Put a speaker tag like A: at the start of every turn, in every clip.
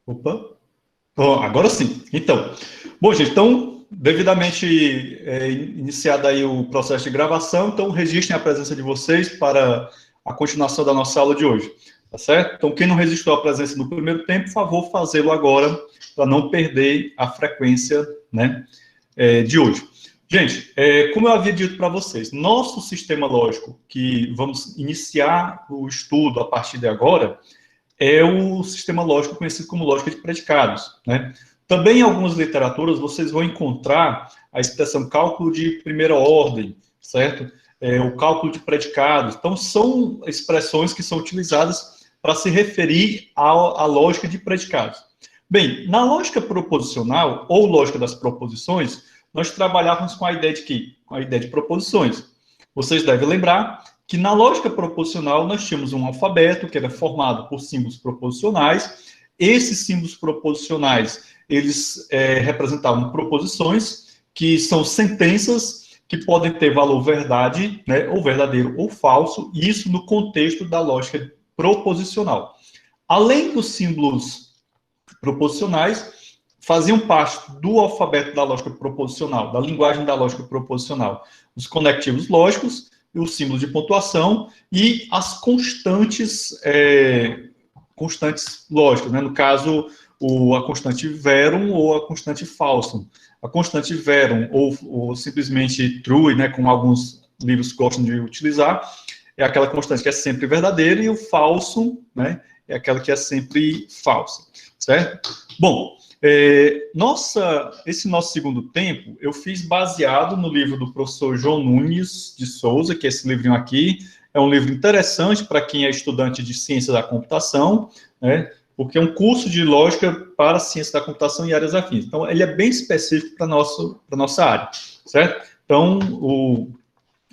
A: Opa. Bom, agora sim. Então, bom, gente, então, devidamente iniciado aí o processo de gravação, então registrem a presença de vocês para a continuação da nossa aula de hoje, tá certo? Então, quem não registrou a presença no primeiro tempo, por favor, fazê-lo agora, para não perder a frequência, né, de hoje. Gente, como eu havia dito para vocês, nosso sistema lógico, que vamos iniciar o estudo a partir de agora, é o sistema lógico conhecido como lógica de predicados, né? Também em algumas literaturas vocês vão encontrar a expressão cálculo de primeira ordem, certo? O cálculo de predicados. Então, são expressões que são utilizadas para se referir à lógica de predicados. Bem, na lógica proposicional, ou lógica das proposições, nós trabalhávamos com a ideia de quê? Com a ideia de proposições. Vocês devem lembrar que na lógica proposicional nós tínhamos um alfabeto que era formado por símbolos proposicionais. Esses símbolos proposicionais, eles representavam proposições, que são sentenças que podem ter valor verdade, né, ou verdadeiro ou falso, e isso no contexto da lógica proposicional. Além dos símbolos proposicionais, faziam parte do alfabeto da lógica proposicional, da linguagem da lógica proposicional, os conectivos lógicos, os símbolos de pontuação e as constantes, constantes lógicas, né? No caso, a constante verum ou a constante falsum. A constante verum, ou simplesmente true, né, como alguns livros gostam de utilizar, é aquela constante que é sempre verdadeira, e o falsum, né, é aquela que é sempre falsa, certo? Bom, esse nosso segundo tempo, eu fiz baseado no livro do professor João Nunes de Souza, que é esse livrinho aqui. É um livro interessante para quem é estudante de ciência da computação, né? Porque é um curso de lógica para ciência da computação e áreas afins. Então, ele é bem específico para a nossa área, certo? Então, o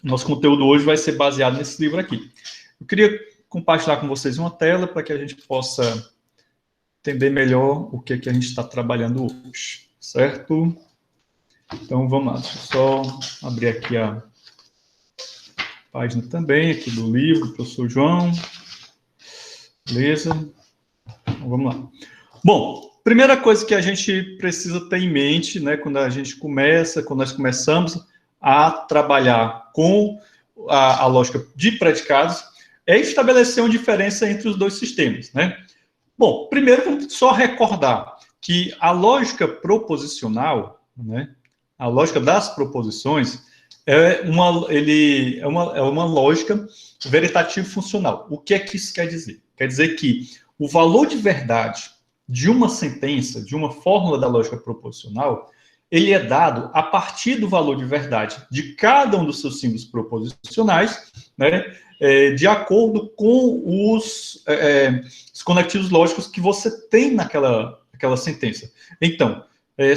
A: nosso conteúdo hoje vai ser baseado nesse livro aqui. Eu queria compartilhar com vocês uma tela para que a gente possa entender melhor o que a gente está trabalhando hoje, certo? Então, vamos lá. Deixa eu só abrir aqui a página também, aqui do livro, do professor João. Beleza? Então, vamos lá. Bom, primeira coisa que a gente precisa ter em mente, né, quando nós começamos a trabalhar com a lógica de predicados, é estabelecer uma diferença entre os dois sistemas, né? Bom, primeiro vamos só recordar que a lógica proposicional, né, a lógica das proposições, é uma lógica veritativa funcional. O que é que isso quer dizer? Quer dizer que o valor de verdade de uma sentença, de uma fórmula da lógica proposicional, ele é dado a partir do valor de verdade de cada um dos seus símbolos proposicionais, né, de acordo com os conectivos lógicos que você tem naquela sentença. Então,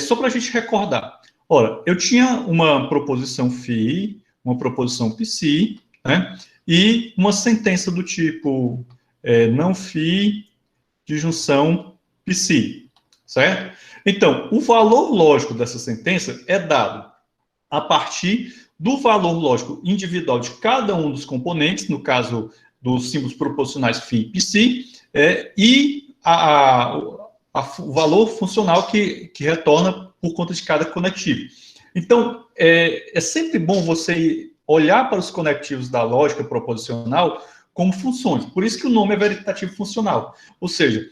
A: só para a gente recordar, ora, eu tinha uma proposição phi, uma proposição psi, né, e uma sentença do tipo não phi de junção psi, certo? Então, o valor lógico dessa sentença é dado a partir do valor lógico individual de cada um dos componentes, no caso dos símbolos proposicionais φ e psi, e o valor funcional que retorna por conta de cada conectivo. Então, é sempre bom você olhar para os conectivos da lógica proposicional como funções. Por isso que o nome é veritativo funcional. Ou seja,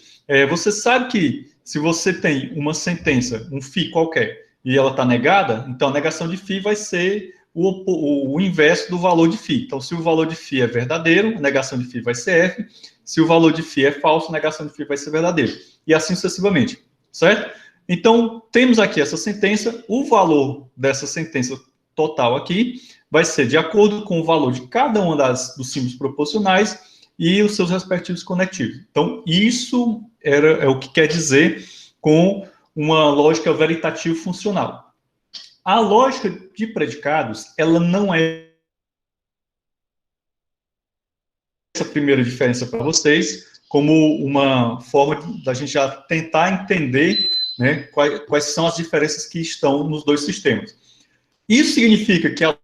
A: você sabe que se você tem uma sentença, um φ qualquer, e ela está negada, então a negação de φ vai ser o inverso do valor de φ. Então, se o valor de φ é verdadeiro, a negação de φ vai ser f. Se o valor de φ é falso, a negação de φ vai ser verdadeiro. E assim sucessivamente, certo? Então, temos aqui essa sentença. O valor dessa sentença total aqui vai ser de acordo com o valor de cada uma dos símbolos proposicionais e os seus respectivos conectivos. Então, isso é o que quer dizer com uma lógica veritativa funcional. A lógica de predicados, ela não é essa primeira diferença para vocês, como uma forma da gente já tentar entender, né, quais são as diferenças que estão nos dois sistemas. Isso significa que a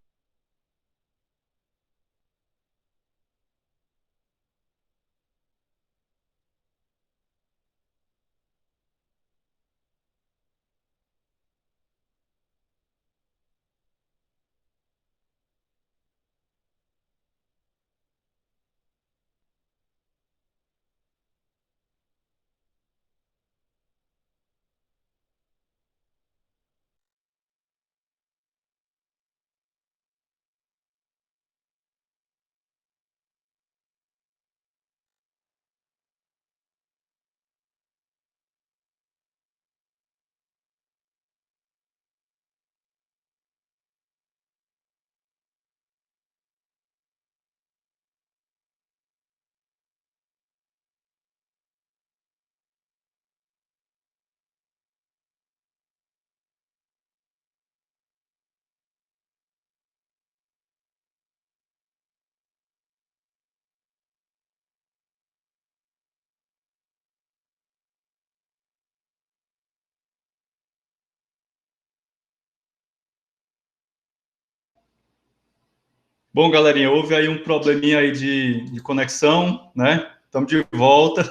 A: Bom, galerinha, houve aí um probleminha aí de conexão, né? Estamos de volta.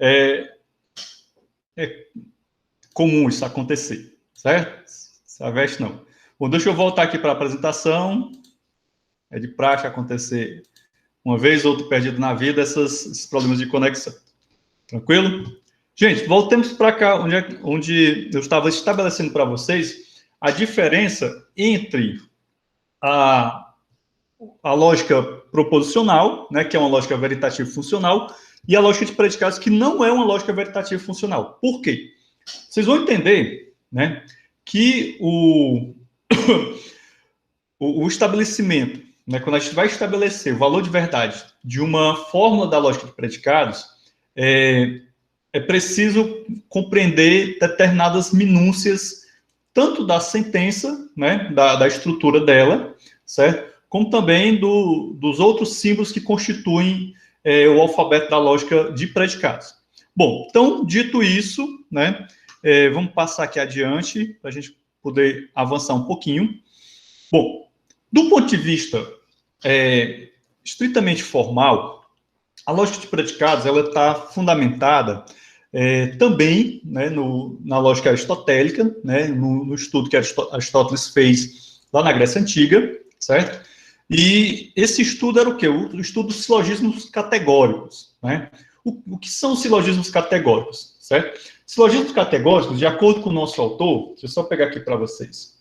A: É comum isso acontecer, certo? Se aveste, não. Bom, deixa eu voltar aqui para a apresentação. É de praxe acontecer uma vez ou outra perdido na vida esses problemas de conexão. Tranquilo? Gente, voltemos para cá, onde eu estava estabelecendo para vocês a diferença entre a lógica proposicional, né, que é uma lógica veritativa funcional, e a lógica de predicados, que não é uma lógica veritativa funcional. Por quê? Vocês vão entender, né, que o estabelecimento, né, quando a gente vai estabelecer o valor de verdade de uma fórmula da lógica de predicados, é preciso compreender determinadas minúcias, tanto da sentença, né, da estrutura dela, certo? Como também dos outros símbolos que constituem o alfabeto da lógica de predicados. Bom, então, dito isso, né, vamos passar aqui adiante, para a gente poder avançar um pouquinho. Bom, do ponto de vista estritamente formal, a lógica de predicados ela está fundamentada também, né, na lógica aristotélica, né, no estudo que Aristóteles fez lá na Grécia Antiga, certo? E esse estudo era o quê? O estudo dos silogismos categóricos, né? O que são os silogismos categóricos, certo? Silogismos categóricos, de acordo com o nosso autor, deixa eu só pegar aqui para vocês.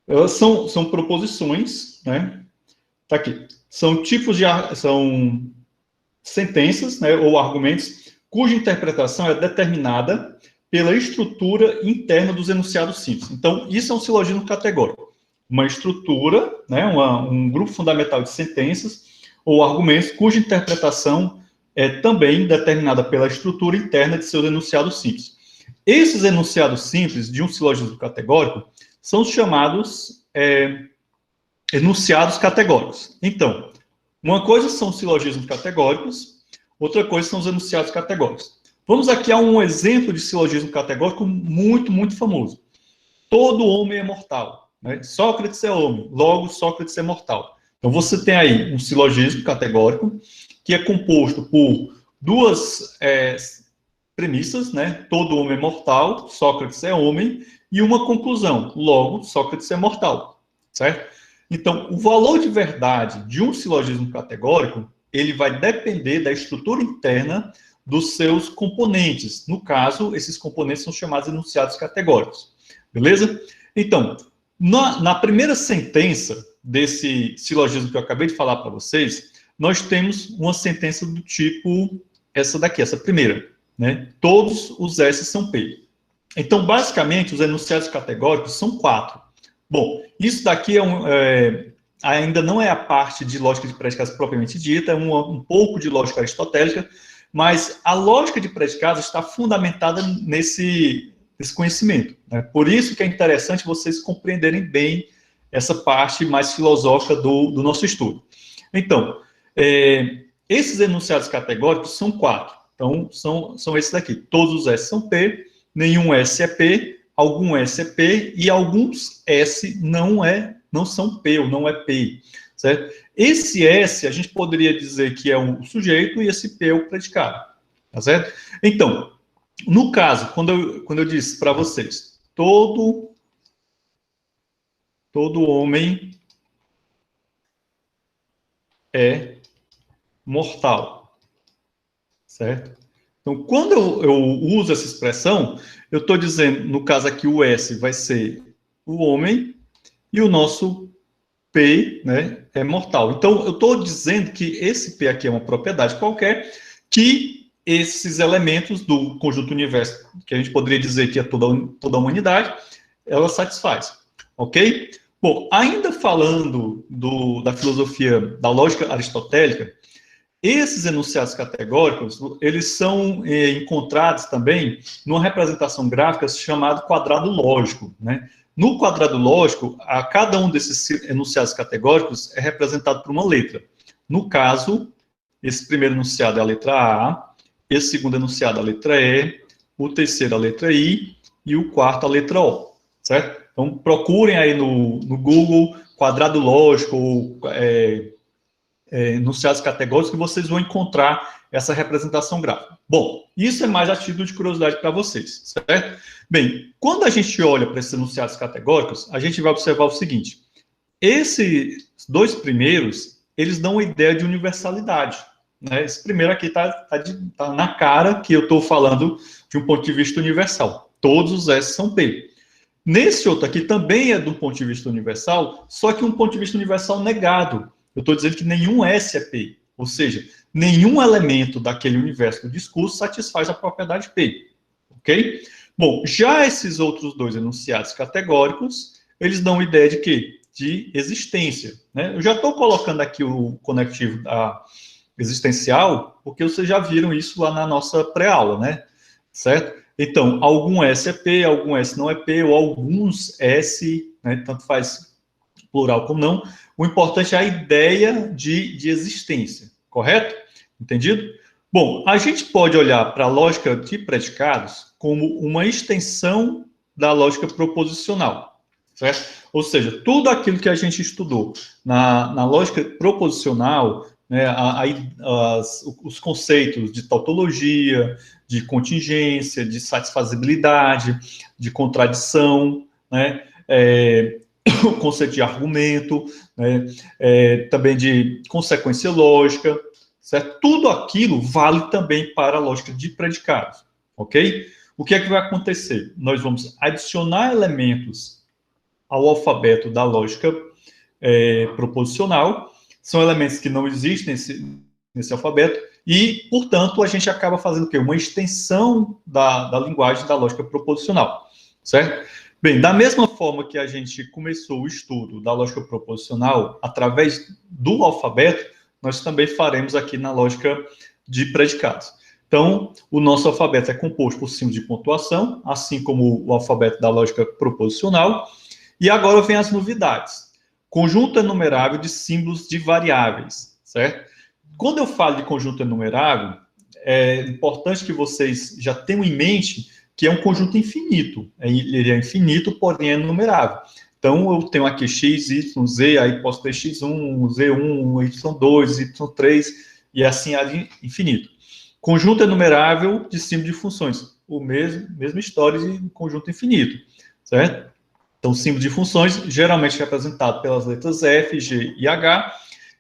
A: Elas são proposições, né? Tá aqui. São tipos são sentenças, né, ou argumentos cuja interpretação é determinada pela estrutura interna dos enunciados simples. Então, isso é um silogismo categórico. Uma estrutura, né, um grupo fundamental de sentenças ou argumentos cuja interpretação é também determinada pela estrutura interna de seus enunciados simples. Esses enunciados simples de um silogismo categórico são os chamados enunciados categóricos. Então, uma coisa são os silogismos categóricos, outra coisa são os enunciados categóricos. Vamos aqui a um exemplo de silogismo categórico muito, muito famoso. Todo homem é mortal, né? Sócrates é homem, logo Sócrates é mortal. Então você tem aí um silogismo categórico que é composto por duas premissas, né? Todo homem é mortal, Sócrates é homem, e uma conclusão, logo Sócrates é mortal, certo? Então, o valor de verdade de um silogismo categórico, ele vai depender da estrutura interna dos seus componentes. No caso, esses componentes são chamados enunciados categóricos. Beleza? Então, na primeira sentença desse silogismo que eu acabei de falar para vocês, nós temos uma sentença do tipo essa daqui, essa primeira, né? Todos os S são P. Então, basicamente, os enunciados categóricos são 4. Bom, isso daqui ainda não é a parte de lógica de predicados propriamente dita, é um pouco de lógica aristotélica, mas a lógica de predicados está fundamentada nesse conhecimento, né? Por isso que é interessante vocês compreenderem bem essa parte mais filosófica do nosso estudo. Então, esses enunciados categóricos são 4. Então, são esses daqui. Todos os S são P, nenhum S é P, algum S é P e alguns S não são P ou não é P, certo? Esse S a gente poderia dizer que é um sujeito e esse P é o predicado, tá certo? Então, no caso, quando eu disse para vocês, todo homem é mortal, certo? Então, quando eu uso essa expressão, eu estou dizendo, no caso aqui, o S vai ser o homem e o nosso P, né, é mortal. Então, eu estou dizendo que esse P aqui é uma propriedade qualquer que esses elementos do conjunto universo, que a gente poderia dizer que é toda a humanidade, ela satisfaz. Ok? Bom, ainda falando da filosofia, da lógica aristotélica, esses enunciados categóricos, eles são encontrados também numa representação gráfica chamada quadrado lógico, né? No quadrado lógico, cada um desses enunciados categóricos é representado por uma letra. No caso, esse primeiro enunciado é a letra A, esse segundo enunciado é a letra E, o terceiro a letra I e o quarto a letra O, certo? Então, procurem aí no Google quadrado lógico ou enunciados categóricos que vocês vão encontrar essa representação gráfica. Bom, isso é mais a título de curiosidade para vocês, certo? Bem, quando a gente olha para esses enunciados categóricos, a gente vai observar o seguinte: esses dois primeiros, eles dão uma ideia de universalidade, né? Esse primeiro aqui tá na cara que eu estou falando de um ponto de vista universal. Todos os S são P. Nesse outro aqui também é do ponto de vista universal, só que um ponto de vista universal negado. Eu estou dizendo que nenhum S é P, ou seja, nenhum elemento daquele universo do discurso satisfaz a propriedade P, ok? Bom, já esses outros dois enunciados categóricos, eles dão ideia de quê? De existência, né? Eu já estou colocando aqui o conectivo existencial, porque vocês já viram isso lá na nossa pré-aula, né? Certo? Então, algum S é P, algum S não é P, ou alguns S, né? Tanto faz plural como não. O importante é a ideia de existência, correto? Entendido? Bom, a gente pode olhar para a lógica de predicados como uma extensão da lógica proposicional, certo? Ou seja, tudo aquilo que a gente estudou na lógica proposicional, né, os conceitos de tautologia, de contingência, de satisfazibilidade, de contradição, né, o conceito de argumento, né, também de consequência lógica, certo? Tudo aquilo vale também para a lógica de predicados, ok? O que é que vai acontecer? Nós vamos adicionar elementos ao alfabeto da lógica proposicional, são elementos que não existem nesse alfabeto, e, portanto, a gente acaba fazendo o quê? Uma extensão da linguagem da lógica proposicional, certo? Bem, da mesma forma que a gente começou o estudo da lógica proposicional através do alfabeto, nós também faremos aqui na lógica de predicados. Então, o nosso alfabeto é composto por símbolos de pontuação, assim como o alfabeto da lógica proposicional. E agora vem as novidades. Conjunto enumerável de símbolos de variáveis, certo? Quando eu falo de conjunto enumerável, é importante que vocês já tenham em mente que é um conjunto infinito. Ele é infinito, porém é enumerável. Então, eu tenho aqui x, y, z, aí posso ter x1, z1, y2, y3, e assim ad infinito. Conjunto enumerável de símbolo de funções. Mesma história de conjunto infinito, certo? Então, símbolo de funções, geralmente representado pelas letras F, G e H,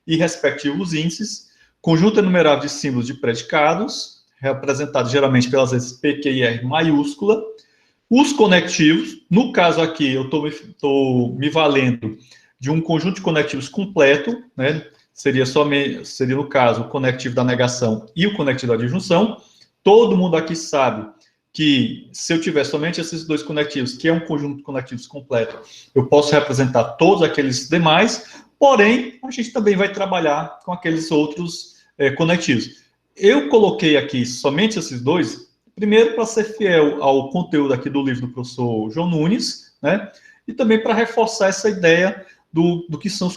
A: e respectivos índices. Conjunto enumerável de símbolos de predicados, representado geralmente pelas letras P, Q e R maiúscula. Os conectivos, no caso aqui, eu estou me valendo de um conjunto de conectivos completo, né? Seria, no caso, o conectivo da negação e o conectivo da disjunção. Todo mundo aqui sabe que, se eu tiver somente esses dois conectivos, que é um conjunto de conectivos completo, eu posso representar todos aqueles demais, porém, a gente também vai trabalhar com aqueles outros conectivos. Eu coloquei aqui somente esses dois, primeiro para ser fiel ao conteúdo aqui do livro do professor João Nunes, né? E também para reforçar essa ideia do que são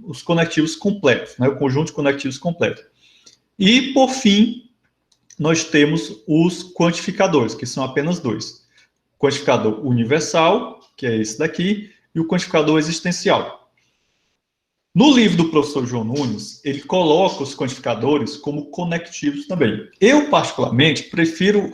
A: os conectivos completos, né? O conjunto de conectivos completo. E, por fim, nós temos os quantificadores, que são apenas dois. O quantificador universal, que é esse daqui, e o quantificador existencial. No livro do professor João Nunes, ele coloca os quantificadores como conectivos também. Eu, particularmente, prefiro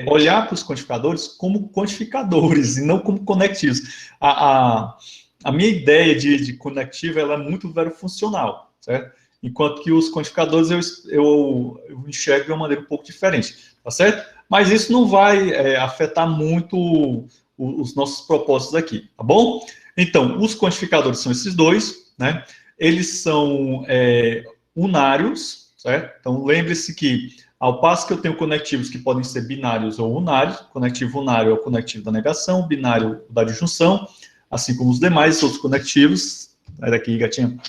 A: olhar para os quantificadores como quantificadores e não como conectivos. A minha ideia de conectivo ela é muito verofuncional, certo? Enquanto que os quantificadores eu enxergo de uma maneira um pouco diferente, tá certo? Mas isso não vai afetar muito os nossos propósitos aqui, tá bom? Então, os quantificadores são esses dois, né? Eles são unários, certo? Então, lembre-se que, ao passo que eu tenho conectivos que podem ser binários ou unários, conectivo unário é o conectivo da negação, binário da disjunção, assim como os demais outros conectivos. Sai daqui, gatinho.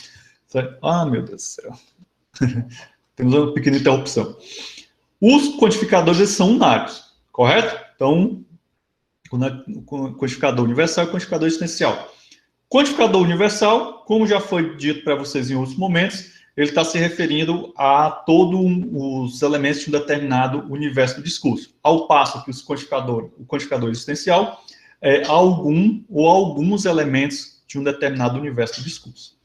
A: Ah, meu Deus do céu. Temos uma pequena interrupção. Os quantificadores eles são unários, correto? Então, o quantificador universal e o quantificador existencial. Quantificador universal, como já foi dito para vocês em outros momentos, ele está se referindo a todos os elementos de um determinado universo do discurso. Ao passo que o quantificador existencial algum ou alguns elementos de um determinado universo de discurso.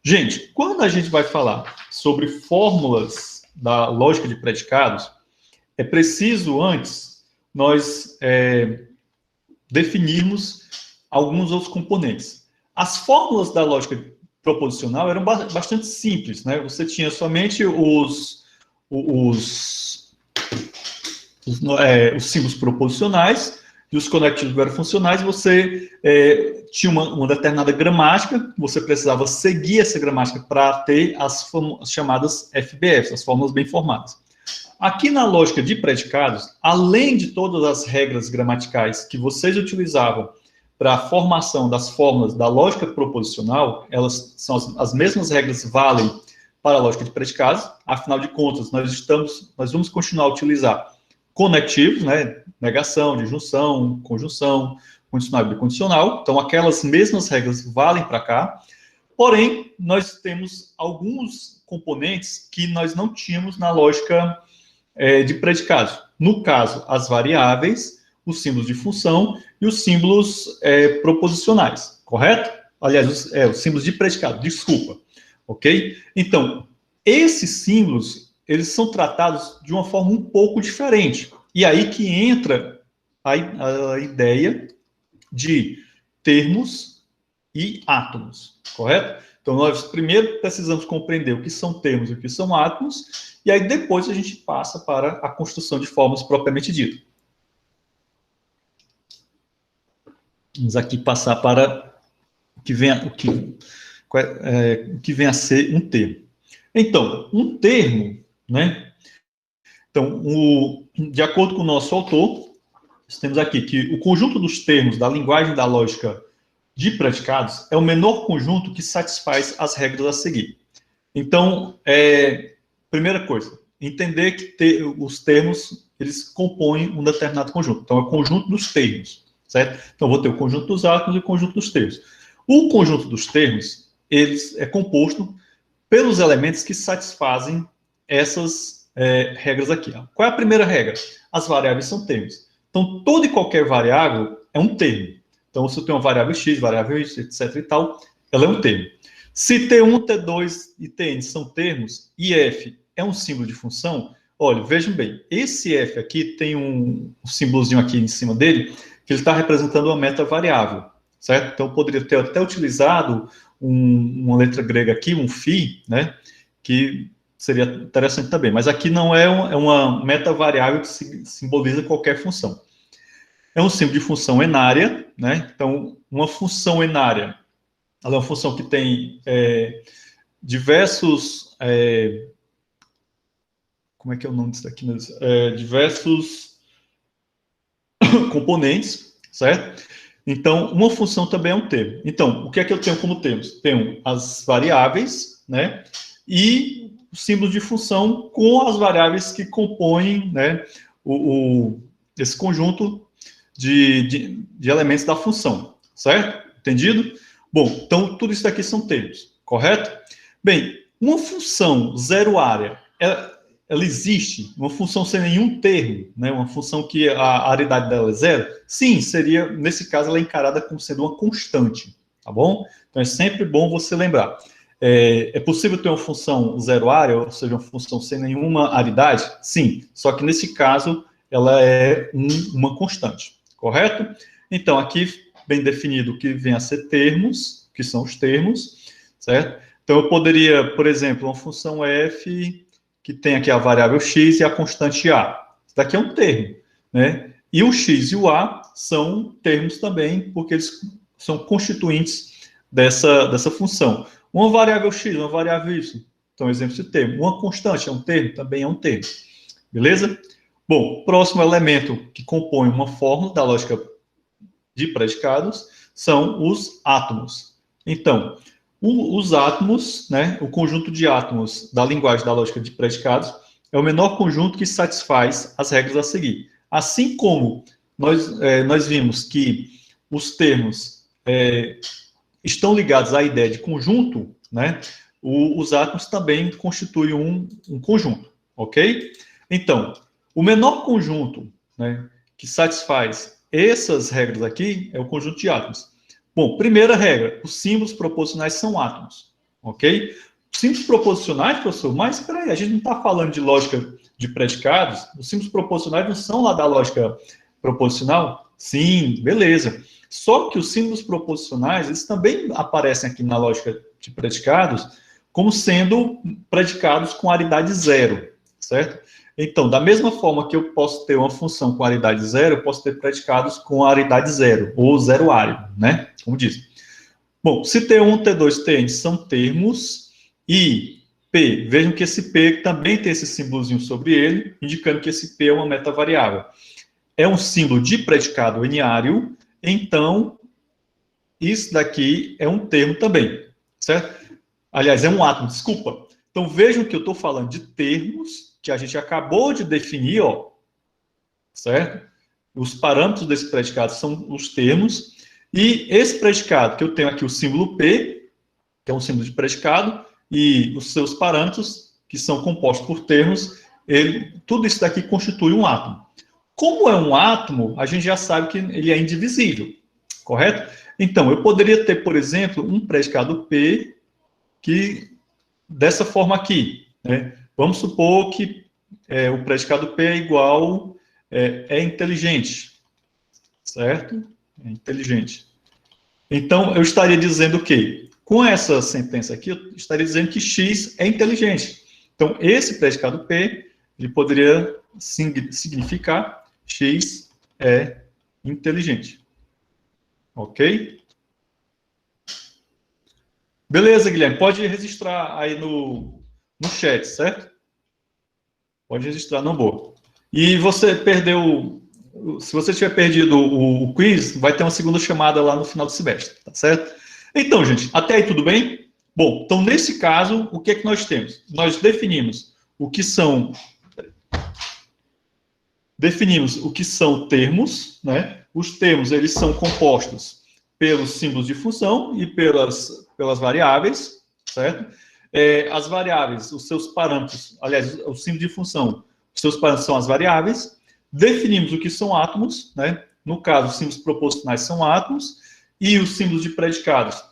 A: Gente, quando a gente vai falar sobre fórmulas da lógica de predicados, é preciso antes nós definirmos alguns outros componentes. As fórmulas da lógica proposicional eram bastante simples, né? Você tinha somente os símbolos proposicionais e os conectivos funcionais. Você tinha uma determinada gramática, você precisava seguir essa gramática para ter as chamadas FBFs, as fórmulas bem formadas. Aqui na lógica de predicados, além de todas as regras gramaticais que vocês utilizavam para a formação das fórmulas da lógica proposicional, elas são as mesmas regras valem para a lógica de predicados. Afinal de contas, nós vamos continuar a utilizar conectivos, né? Negação, disjunção, conjunção, condicional e bicondicional. Então, aquelas mesmas regras valem para cá. Porém, nós temos alguns componentes que nós não tínhamos na lógica de predicados. No caso, as variáveis, os símbolos de função e os símbolos proposicionais, correto? Aliás, os símbolos de predicado, desculpa, ok? Então, esses símbolos, eles são tratados de uma forma um pouco diferente. E aí que entra a ideia de termos e átomos, correto? Então, nós primeiro precisamos compreender o que são termos e o que são átomos, e aí depois a gente passa para a construção de fórmulas propriamente dita. Vamos aqui passar para o que vem a ser um termo. Então, um termo, né? Então, de acordo com o nosso autor, nós temos aqui que o conjunto dos termos da linguagem da lógica de predicados é o menor conjunto que satisfaz as regras a seguir. Então, primeira coisa, entender que os termos, eles compõem um determinado conjunto. Então, é o conjunto dos termos, certo? Então, vou ter o conjunto dos átomos e o conjunto dos termos. O conjunto dos termos, eles é composto pelos elementos que satisfazem essas regras aqui. Ó. Qual é a primeira regra? As variáveis são termos. Então, toda e qualquer variável é um termo. Então, se eu tenho uma variável x, variável y, etc. e tal, ela é um termo. Se T1, T2 e Tn são termos, e f é um símbolo de função, olha, vejam bem, esse f aqui tem um símbolozinho aqui em cima dele, que ele está representando uma metavariável, certo? Então, eu poderia ter até utilizado uma letra grega aqui, um φ, né? Que seria interessante também. Mas aqui não é uma metavariável que simboliza qualquer função. É um símbolo de função enária, né? Então, uma função enária, ela é uma função que tem diversos... como é que é o nome disso aqui? Diversos componentes, certo? Então, uma função também é um termo. Então, o que é que eu tenho como termos? Tenho as variáveis, né? E os símbolos de função com as variáveis que compõem, né, esse conjunto de elementos da função, certo? Entendido? Bom, então, tudo isso daqui são termos, correto? Bem, uma função zero área, ela existe? Uma função sem nenhum termo, né? Uma função que a aridade dela é zero? Sim, seria, nesse caso, ela é encarada como sendo uma constante, tá bom? Então, é sempre bom você lembrar. É possível ter uma função zero área, ou seja, uma função sem nenhuma aridade? Sim, só que nesse caso, ela é uma constante, correto? Então, aqui, bem definido o que vem a ser termos, que são os termos, certo? Então, eu poderia, por exemplo, uma função f que tem aqui a variável x e a constante a. Isso daqui é um termo, né? E o x e o a são termos também, porque eles são constituintes dessa função. Uma variável x, uma variável y, então, exemplo de termo. Uma constante é um termo, também é um termo. Beleza? Bom, próximo elemento que compõe uma fórmula da lógica de predicados são os átomos. Então, os átomos, né, o conjunto de átomos da linguagem da lógica de predicados é o menor conjunto que satisfaz as regras a seguir. Assim como nós vimos que os termos estão ligados à ideia de conjunto, né, os átomos também constituem um conjunto, ok? Então, o menor conjunto, né, que satisfaz essas regras aqui é o conjunto de átomos. Bom, primeira regra, os símbolos proposicionais são átomos, ok? Símbolos proposicionais, professor, mas peraí, a gente não está falando de lógica de predicados? Os símbolos proposicionais não são lá da lógica proposicional? Sim, beleza. Só que os símbolos proposicionais, eles também aparecem aqui na lógica de predicados como sendo predicados com aridade zero, certo? Então, da mesma forma que eu posso ter uma função com aridade zero, eu posso ter predicados com aridade zero, ou zero árido, né? Como diz. Bom, se T1, T2, Tn são termos, e P, vejam que esse P também tem esse símbolozinho sobre ele, indicando que esse P é uma metavariável. É um símbolo de predicado enário, então, isso daqui é um termo também, certo? Aliás, é um átomo, desculpa. Então, vejam que eu estou falando de termos que a gente acabou de definir, ó, certo? Os parâmetros desse predicado são os termos, e esse predicado, que eu tenho aqui o símbolo P, que é um símbolo de predicado, e os seus parâmetros, que são compostos por termos, tudo isso daqui constitui um átomo. Como é um átomo, a gente já sabe que ele é indivisível, correto? Então, eu poderia ter, por exemplo, um predicado P, que dessa forma aqui, né? Vamos supor que o predicado P é igual, é inteligente, certo? É inteligente. Então, eu estaria dizendo o quê? Com essa sentença aqui, eu estaria dizendo que X é inteligente. Então, esse predicado P, ele poderia significar X é inteligente. Ok? Beleza, Guilherme. Pode registrar aí no chat, certo? Pode registrar, não vou. E você perdeu... Se você tiver perdido o quiz, vai ter uma segunda chamada lá no final do semestre, tá certo? Então, gente, até aí tudo bem? Bom, então nesse caso, o que é que nós temos? Nós definimos o que são termos, né? Os termos, eles são compostos pelos símbolos de função e pelas variáveis, certo? As variáveis, os seus parâmetros, aliás, o símbolo de função, os seus parâmetros são as variáveis. Definimos o que são átomos, né? No caso, os símbolos proposicionais são átomos, e os símbolos de predicados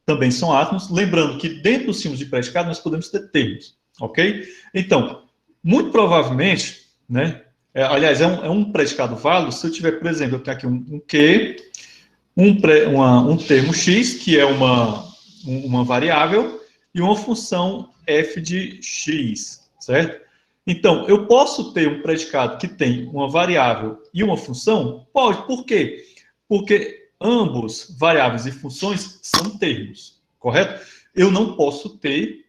A: também são átomos. Lembrando que dentro dos símbolos de predicado nós podemos ter termos, ok? Então, muito provavelmente, né? Aliás, é um predicado válido se eu tiver, por exemplo, eu tenho aqui um Q, um termo X, que é uma variável, e uma função f de X, certo? Então, eu posso ter um predicado que tem uma variável e uma função? Pode. Por quê? Porque ambos, variáveis e funções, são termos, correto? Eu não posso ter,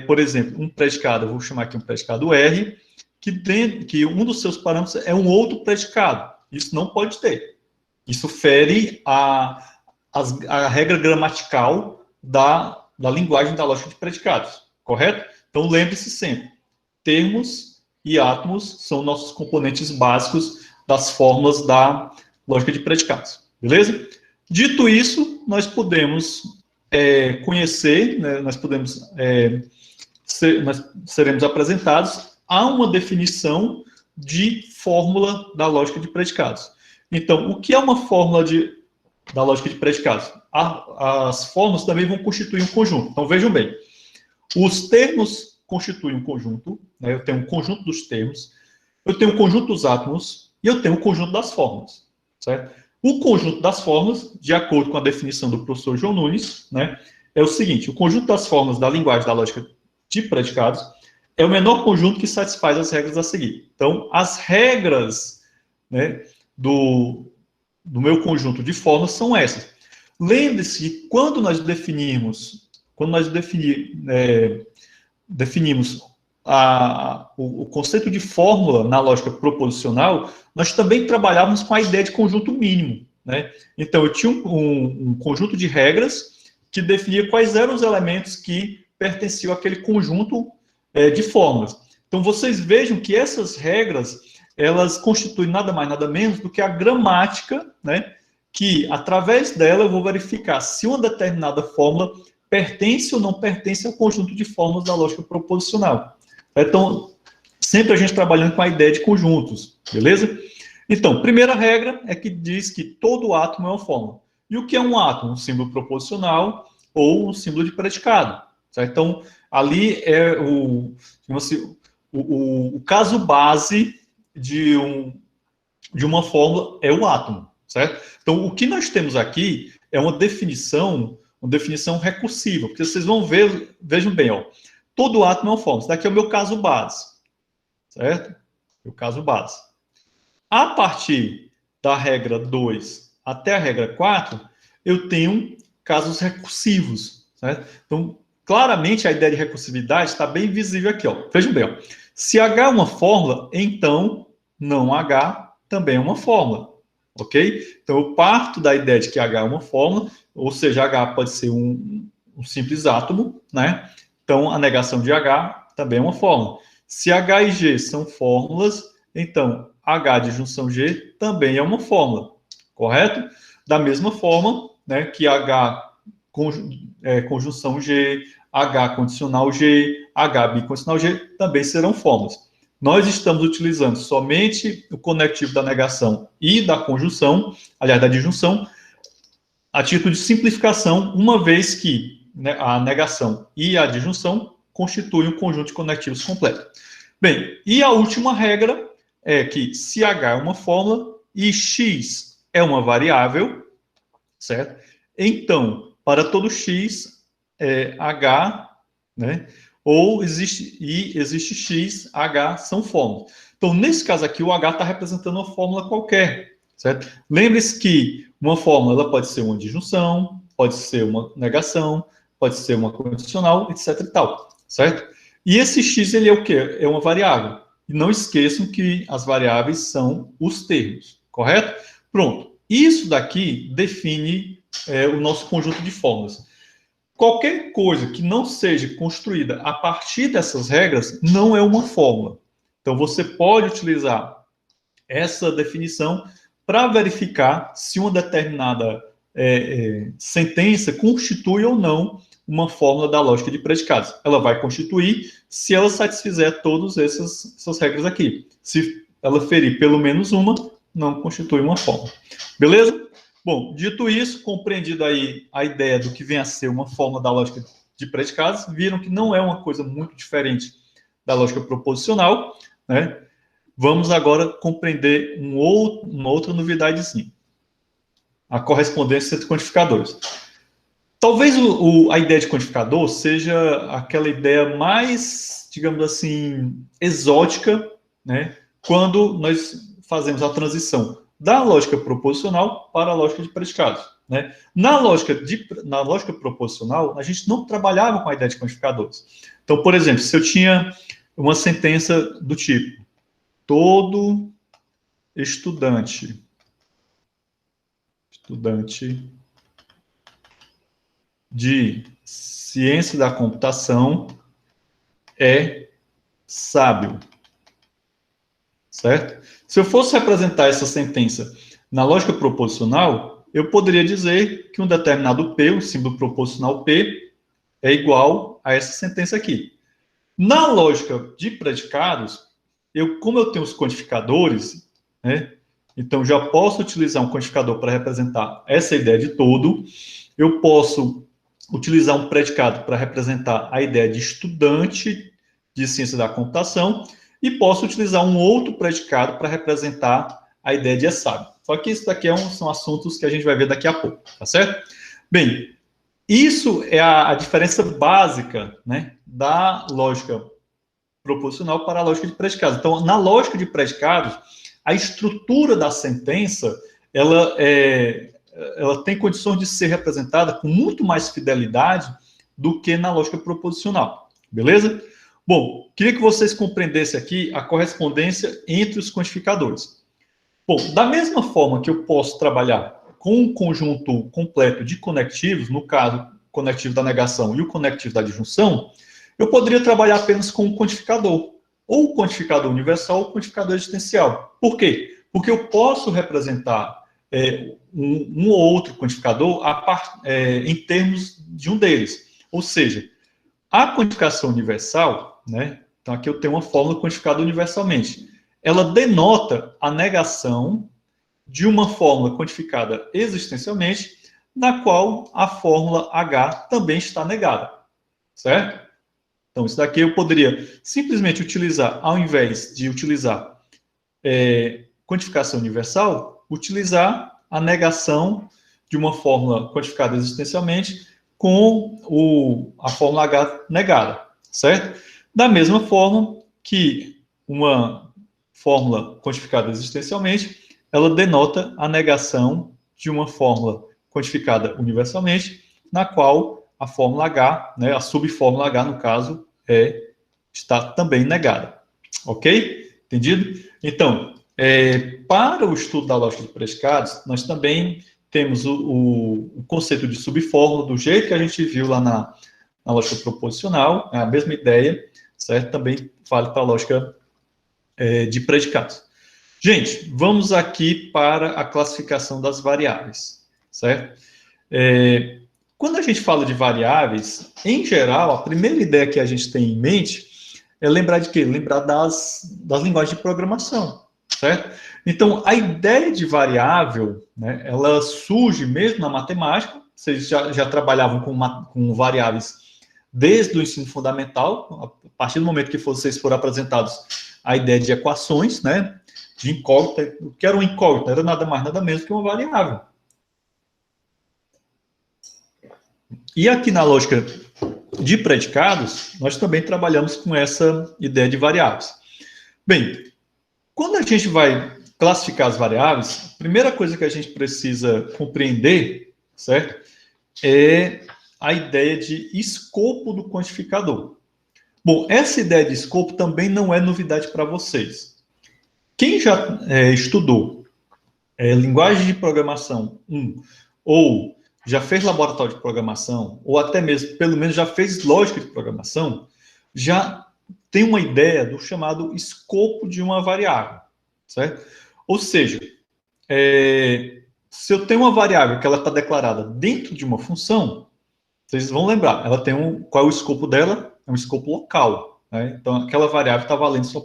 A: por exemplo, um predicado, eu vou chamar aqui um predicado R, que um dos seus parâmetros é um outro predicado. Isso não pode ter. Isso fere a regra gramatical da linguagem da lógica de predicados, correto? Então, lembre-se sempre, termos e átomos são nossos componentes básicos das fórmulas da lógica de predicados, beleza? Dito isso, nós podemos conhecer, né, nós seremos apresentados a uma definição de fórmula da lógica de predicados. Então, o que é uma fórmula da lógica de predicados? As fórmulas também vão constituir um conjunto. Então, vejam bem, os termos constituem um conjunto, né? Eu tenho um conjunto dos termos, eu tenho um conjunto dos átomos e eu tenho um conjunto das fórmulas, certo? O conjunto das fórmulas, de acordo com a definição do professor João Nunes, né, é o seguinte: o conjunto das fórmulas da linguagem da lógica de predicados é o menor conjunto que satisfaz as regras a seguir. Então, as regras, né, do meu conjunto de fórmulas são essas. Lembre-se que quando nós definimos o conceito de fórmula na lógica proposicional, nós também trabalhávamos com a ideia de conjunto mínimo, né? Então, eu tinha um conjunto de regras que definia quais eram os elementos que pertenciam àquele conjunto de fórmulas. Então, vocês vejam que essas regras, elas constituem nada mais, nada menos do que a gramática, né? Que, através dela, eu vou verificar se uma determinada fórmula pertence ou não pertence ao conjunto de fórmulas da lógica proposicional. Então, sempre a gente trabalhando com a ideia de conjuntos, beleza? Então, primeira regra é que diz que todo átomo é uma fórmula. E o que é um átomo? Um símbolo proposicional ou um símbolo de predicado. Certo? Então, ali é o caso base de, de uma fórmula é o átomo. Certo? Então, o que nós temos aqui é uma definição recursiva, porque vocês vão ver, vejam bem, ó, todo átomo é uma fórmula. Isso daqui é o meu caso base. Certo? O caso base. A partir da regra 2 até a regra 4, eu tenho casos recursivos, certo? Então, claramente a ideia de recursividade está bem visível aqui, ó. Vejam bem, ó. Se H é uma fórmula, então não H também é uma fórmula, ok? Então, eu parto da ideia de que H é uma fórmula, ou seja, H pode ser um simples átomo, né? Então, a negação de H também é uma fórmula. Se H e G são fórmulas, então H de junção G também é uma fórmula, correto? Da mesma forma, né, que H conjunção G, H condicional G, H bicondicional G também serão fórmulas. Nós estamos utilizando somente o conectivo da negação e da conjunção, aliás, da disjunção, a título de simplificação, uma vez que, né, a negação e a disjunção constituem um conjunto de conectivos completo. Bem, e a última regra é que se H é uma fórmula e X é uma variável, certo? Então, para todo X, H, né? Ou existe X, H são fórmulas. Então, nesse caso aqui, o H está representando uma fórmula qualquer, certo? Lembre-se que uma fórmula ela pode ser uma disjunção, pode ser uma negação, pode ser uma condicional, etc. e tal, certo? E esse X, ele é o quê? É uma variável. E não esqueçam que as variáveis são os termos, correto? Pronto. Isso daqui define o nosso conjunto de fórmulas. Qualquer coisa que não seja construída a partir dessas regras não é uma fórmula. Então, você pode utilizar essa definição para verificar se uma determinada sentença constitui ou não uma fórmula da lógica de predicados. Ela vai constituir se ela satisfizer todas essas regras aqui. Se ela ferir pelo menos uma, não constitui uma fórmula. Beleza? Bom, dito isso, compreendido aí a ideia do que vem a ser uma fórmula da lógica de predicados, viram que não é uma coisa muito diferente da lógica proposicional, né? Vamos agora compreender uma outra novidadezinha. A correspondência entre quantificadores. Talvez a ideia de quantificador seja aquela ideia mais, digamos assim, exótica, né? Quando nós fazemos a transição da lógica proposicional para a lógica de predicados, né? Na lógica proposicional, a gente não trabalhava com a ideia de quantificadores. Então, por exemplo, se eu tinha uma sentença do tipo: todo estudante de ciência da computação é sábio, certo? Se eu fosse representar essa sentença na lógica proposicional, eu poderia dizer que um determinado P, um símbolo proposicional P, é igual a essa sentença aqui. Na lógica de predicados, como eu tenho os quantificadores, né, então já posso utilizar um quantificador para representar essa ideia de todo, eu posso utilizar um predicado para representar a ideia de estudante de ciência da computação e posso utilizar um outro predicado para representar a ideia de sábio. Só que isso daqui são assuntos que a gente vai ver daqui a pouco, tá certo? Bem, isso é a diferença básica, né, da lógica proposicional para a lógica de predicados. Então, na lógica de predicados, a estrutura da sentença, ela tem condições de ser representada com muito mais fidelidade do que na lógica proposicional. Beleza? Bom, queria que vocês compreendessem aqui a correspondência entre os quantificadores. Bom, da mesma forma que eu posso trabalhar com um conjunto completo de conectivos, no caso, o conectivo da negação e o conectivo da disjunção, eu poderia trabalhar apenas com um quantificador, ou quantificador universal ou quantificador existencial. Por quê? Porque eu posso representar um ou outro quantificador em termos de um deles. Ou seja, a quantificação universal, né? Então aqui eu tenho uma fórmula quantificada universalmente. ela denota a negação de uma fórmula quantificada existencialmente, na qual a fórmula H também está negada, certo? Então, isso daqui eu poderia simplesmente utilizar, ao invés de utilizar quantificação universal, utilizar a negação de uma fórmula quantificada existencialmente com a fórmula H negada, certo? Da mesma forma que uma fórmula quantificada existencialmente, ela denota a negação de uma fórmula quantificada universalmente, na qual a fórmula H, né, a subfórmula H, no caso, está também negada. Ok? Entendido? Então, para o estudo da lógica de predicados, nós também temos o conceito de subfórmula, do jeito que a gente viu lá na lógica proposicional, é a mesma ideia, certo? Também vale para a lógica de predicados. Gente, vamos aqui para a classificação das variáveis, certo? Quando a gente fala de variáveis, em geral, a primeira ideia que a gente tem em mente é lembrar de quê? Lembrar das linguagens de programação, certo? Então, a ideia de variável, né, ela surge mesmo na matemática, vocês já trabalhavam com variáveis desde o ensino fundamental, a partir do momento que vocês foram apresentados a ideia de equações, né, de incógnita. O que era uma incógnita? Era nada mais, nada menos que uma variável. E aqui na lógica de predicados, nós também trabalhamos com essa ideia de variáveis. Bem, quando a gente vai classificar as variáveis, a primeira coisa que a gente precisa compreender, certo? É a ideia de escopo do quantificador. Bom, essa ideia de escopo também não é novidade para vocês. Quem já estudou linguagem de programação 1, ou já fez laboratório de programação, ou até mesmo, pelo menos, já fez lógica de programação, já tem uma ideia do chamado escopo de uma variável, certo? Ou seja, se eu tenho uma variável que ela está declarada dentro de uma função, vocês vão lembrar, ela tem qual é o escopo dela? É um escopo local, né? Então, aquela variável está valendo só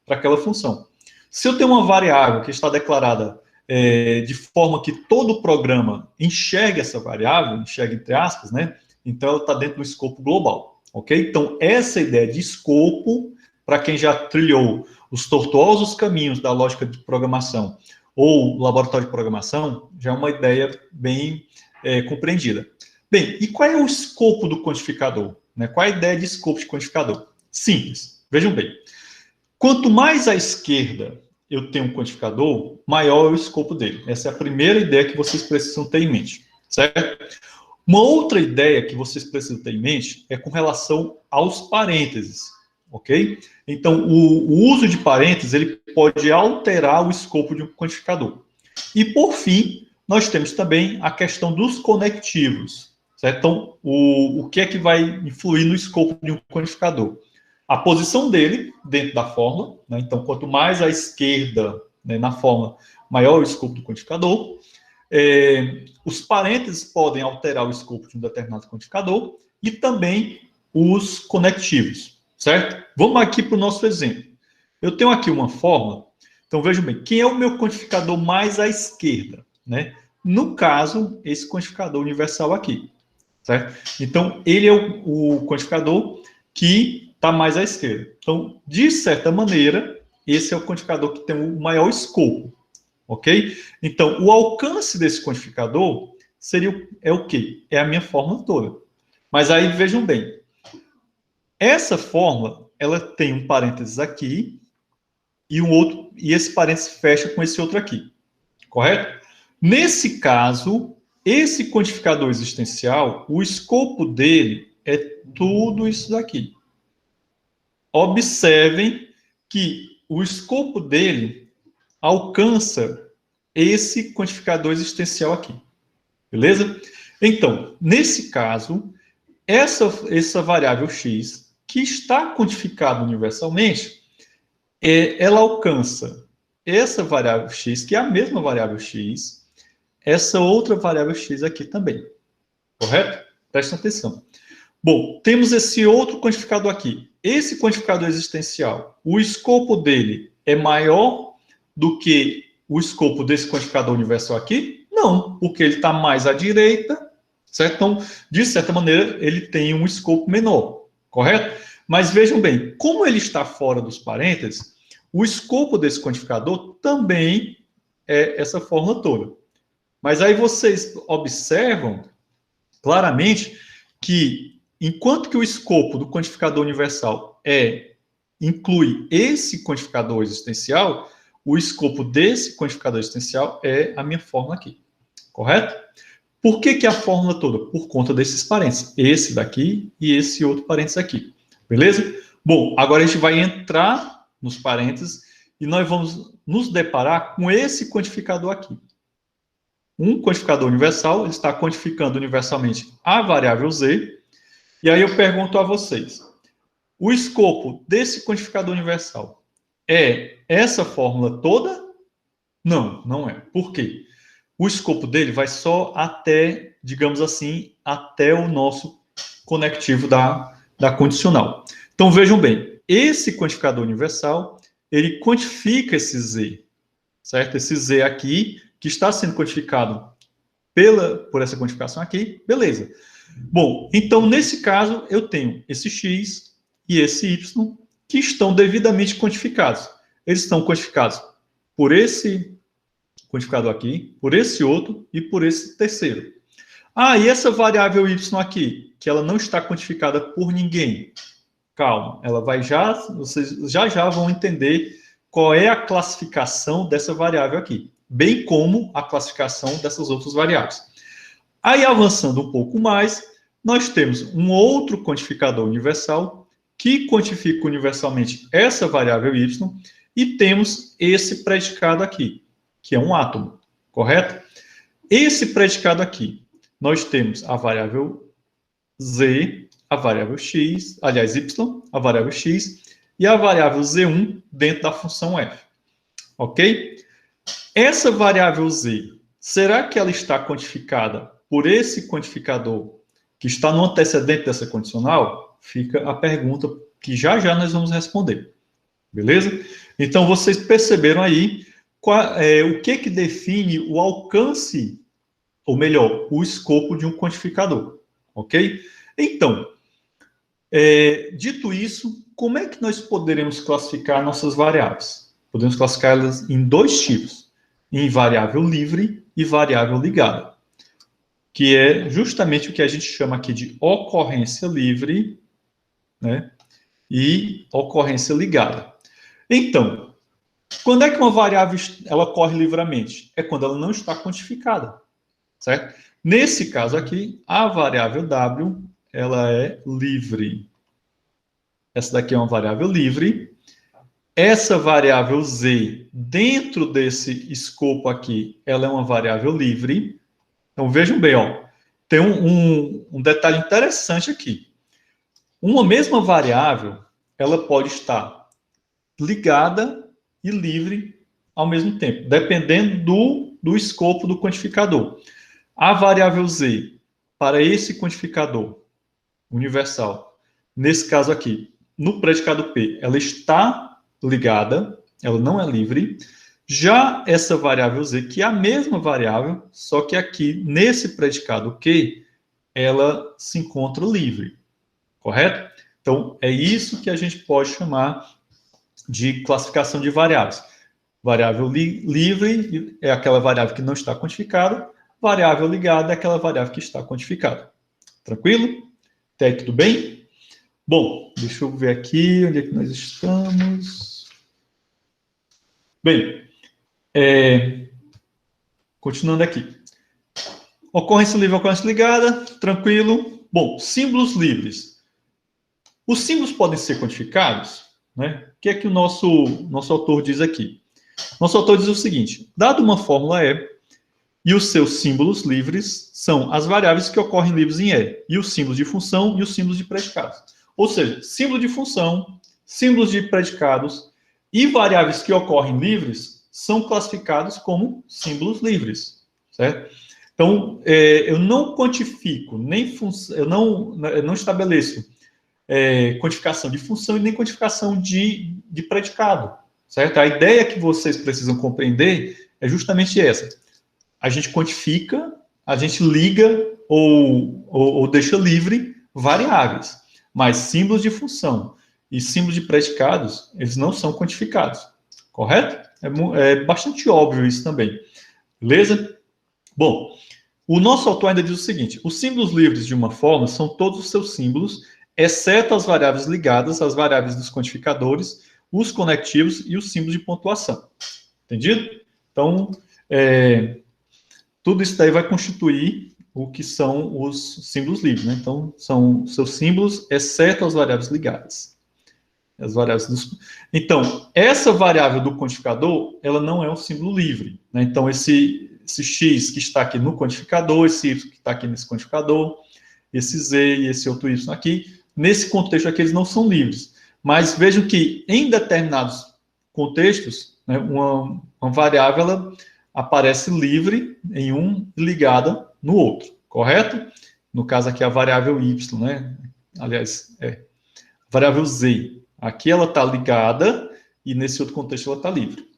A: para aquela função. Se eu tenho uma variável que está declarada de forma que todo o programa enxergue essa variável, enxergue entre aspas, né? Então, ela está dentro do escopo global, ok? Então, essa ideia de escopo, para quem já trilhou os tortuosos caminhos da lógica de programação ou laboratório de programação, já é uma ideia bem compreendida. Bem, e qual é o escopo do quantificador? Né? Qual é a ideia de escopo de quantificador? Simples, vejam bem. Quanto mais à esquerda eu tenho um quantificador, maior é o escopo dele. Essa é a primeira ideia que vocês precisam ter em mente, certo? Uma outra ideia que vocês precisam ter em mente é com relação aos parênteses, ok? Então, o uso de parênteses, ele pode alterar o escopo de um quantificador. E, por fim, nós temos também a questão dos conectivos, certo? Então, o que é que vai influir no escopo de um quantificador? A posição dele dentro da fórmula, né? Então, quanto mais à esquerda, né, na fórmula, maior o escopo do quantificador. Os parênteses podem alterar o escopo de um determinado quantificador e também os conectivos, certo? Vamos aqui para o nosso exemplo. Eu tenho aqui uma fórmula, então vejam bem, quem é o meu quantificador mais à esquerda, né? No caso, esse quantificador universal aqui, certo? Então, ele é o quantificador que está mais à esquerda. Então, de certa maneira, esse é o quantificador que tem o maior escopo, ok? Então, o alcance desse quantificador é o quê? É a minha fórmula toda. Mas aí, vejam bem, essa fórmula, ela tem um parênteses aqui e esse parênteses fecha com esse outro aqui, correto? Nesse caso, esse quantificador existencial, o escopo dele é tudo isso daqui. Observem que o escopo dele alcança esse quantificador existencial aqui. Beleza? Então, nesse caso, essa variável x, que está quantificada universalmente, ela alcança essa variável x, que é a mesma variável x, essa outra variável x aqui também. Correto? Prestem atenção. Bom, temos esse outro quantificador aqui. Esse quantificador existencial, o escopo dele é maior do que o escopo desse quantificador universal aqui? Não, porque ele está mais à direita, certo? Então, de certa maneira, ele tem um escopo menor, correto? Mas vejam bem, como ele está fora dos parênteses, o escopo desse quantificador também é essa fórmula toda. Mas aí vocês observam claramente que, enquanto que o escopo do quantificador universal inclui esse quantificador existencial, o escopo desse quantificador existencial é a minha fórmula aqui, correto? Por que a fórmula toda? Por conta desses parênteses, esse daqui e esse outro parênteses aqui, beleza? Bom, agora a gente vai entrar nos parênteses e nós vamos nos deparar com esse quantificador aqui. Um quantificador universal, ele está quantificando universalmente a variável z, e aí eu pergunto a vocês, o escopo desse quantificador universal é essa fórmula toda? Não, não é. Por quê? O escopo dele vai só até, digamos assim, até o nosso conectivo da condicional. Então, vejam bem, esse quantificador universal, ele quantifica esse z, certo? Esse z aqui, que está sendo quantificado por essa quantificação aqui, beleza. Bom, então, nesse caso, eu tenho esse x e esse y, que estão devidamente quantificados. Eles estão quantificados por esse quantificador aqui, por esse outro e por esse terceiro. Ah, e essa variável y aqui, que ela não está quantificada por ninguém. Calma, ela vai vocês já vão entender qual é a classificação dessa variável aqui, bem como a classificação dessas outras variáveis. Aí, avançando um pouco mais, nós temos um outro quantificador universal que quantifica universalmente essa variável y e temos esse predicado aqui, que é um átomo, correto? Esse predicado aqui, nós temos a variável z, a variável x, aliás, y, a variável x, e a variável z1 dentro da função f. Ok? Essa variável z, será que ela está quantificada por esse quantificador que está no antecedente dessa condicional? Fica a pergunta que já nós vamos responder. Beleza? Então, vocês perceberam aí o que define o alcance, ou melhor, o escopo de um quantificador. Ok? Então, dito isso, como é que nós poderemos classificar nossas variáveis? Podemos classificá-las em dois tipos, em variável livre e variável ligada, que é justamente o que a gente chama aqui de ocorrência livre, né, e ocorrência ligada. Então, quando é que uma variável ela ocorre livremente? É quando ela não está quantificada, certo? Nesse caso aqui, a variável w, ela é livre. Essa daqui é uma variável livre. Essa variável z, dentro desse escopo aqui, ela é uma variável livre. Então, vejam bem, ó, tem um detalhe interessante aqui. Uma mesma variável, ela pode estar ligada e livre ao mesmo tempo, dependendo do escopo do quantificador. A variável z, para esse quantificador universal, nesse caso aqui, no predicado P, ela está ligada, ela não é livre. Já essa variável z, que é a mesma variável, só que aqui, nesse predicado Q, ela se encontra livre, correto? Então, é isso que a gente pode chamar de classificação de variáveis. Variável livre é aquela variável que não está quantificada, variável ligada é aquela variável que está quantificada. Tranquilo? Até aí tudo bem? Bom, deixa eu ver aqui onde é que nós estamos. Bem, continuando aqui. Ocorrência livre, ocorrência ligada, tranquilo. Bom, símbolos livres. Os símbolos podem ser quantificados, né? O que é que o nosso autor diz aqui? Nosso autor diz o seguinte: dado uma fórmula E, e os seus símbolos livres são as variáveis que ocorrem livres em E, e os símbolos de função e os símbolos de predicados. Ou seja, símbolo de função, símbolos de predicados e variáveis que ocorrem livres são classificados como símbolos livres, certo? Então, eu não quantifico, eu não estabeleço quantificação de função e nem quantificação de predicado, certo? A ideia que vocês precisam compreender é justamente essa. A gente quantifica, a gente liga ou deixa livre variáveis, mas símbolos de função e símbolos de predicados, eles não são quantificados, correto? É bastante óbvio isso também, beleza? Bom, o nosso autor ainda diz o seguinte: os símbolos livres de uma forma são todos os seus símbolos, exceto as variáveis ligadas, as variáveis dos quantificadores, os conectivos e os símbolos de pontuação. Entendido? Então, tudo isso daí vai constituir o que são os símbolos livres, né? Então, são seus símbolos, exceto as variáveis ligadas. As variáveis dos... Então, essa variável do quantificador, ela não é um símbolo livre, né? Então, esse x que está aqui no quantificador, esse y que está aqui nesse quantificador, esse z e esse outro y aqui, nesse contexto aqui eles não são livres. Mas vejam que em determinados contextos, né, uma variável ela aparece livre em um e ligada no outro, correto? No caso aqui a variável y, né? Aliás, a variável z. Aqui ela está ligada e nesse outro contexto ela está livre.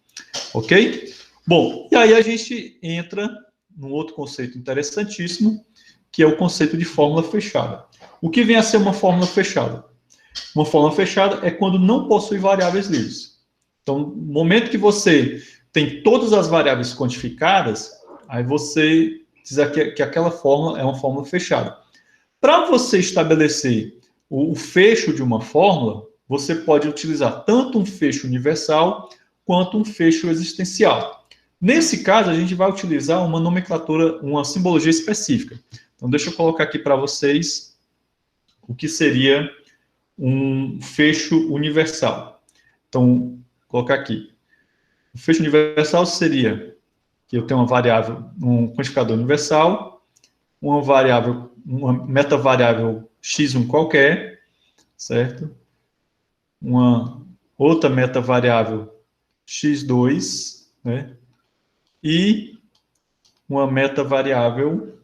A: Ok? Bom, e aí a gente entra num outro conceito interessantíssimo, que é o conceito de fórmula fechada. O que vem a ser uma fórmula fechada? Uma fórmula fechada é quando não possui variáveis livres. Então, no momento que você tem todas as variáveis quantificadas, aí você diz que aquela fórmula é uma fórmula fechada. Para você estabelecer o fecho de uma fórmula, você pode utilizar tanto um fecho universal quanto um fecho existencial. Nesse caso, a gente vai utilizar uma nomenclatura, uma simbologia específica. Então, deixa eu colocar aqui para vocês o que seria um fecho universal. Então, vou colocar aqui. O fecho universal seria que eu tenho uma variável, um quantificador universal, uma variável, uma metavariável x1 qualquer, certo? Uma outra metavariável x2, né? E uma metavariável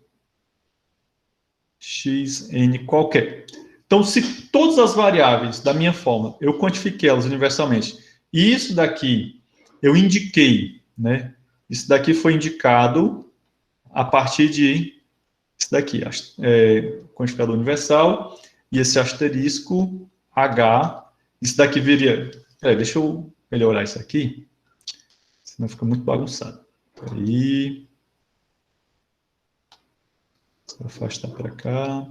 A: xn qualquer. Então, se todas as variáveis da minha fórmula eu quantifiquei elas universalmente, e isso daqui eu indiquei, né? Isso daqui foi indicado a partir de isso daqui, quantificador universal, e esse asterisco H, isso daqui viria... deixa eu melhorar isso aqui, senão fica muito bagunçado. Aí, vou afastar para cá.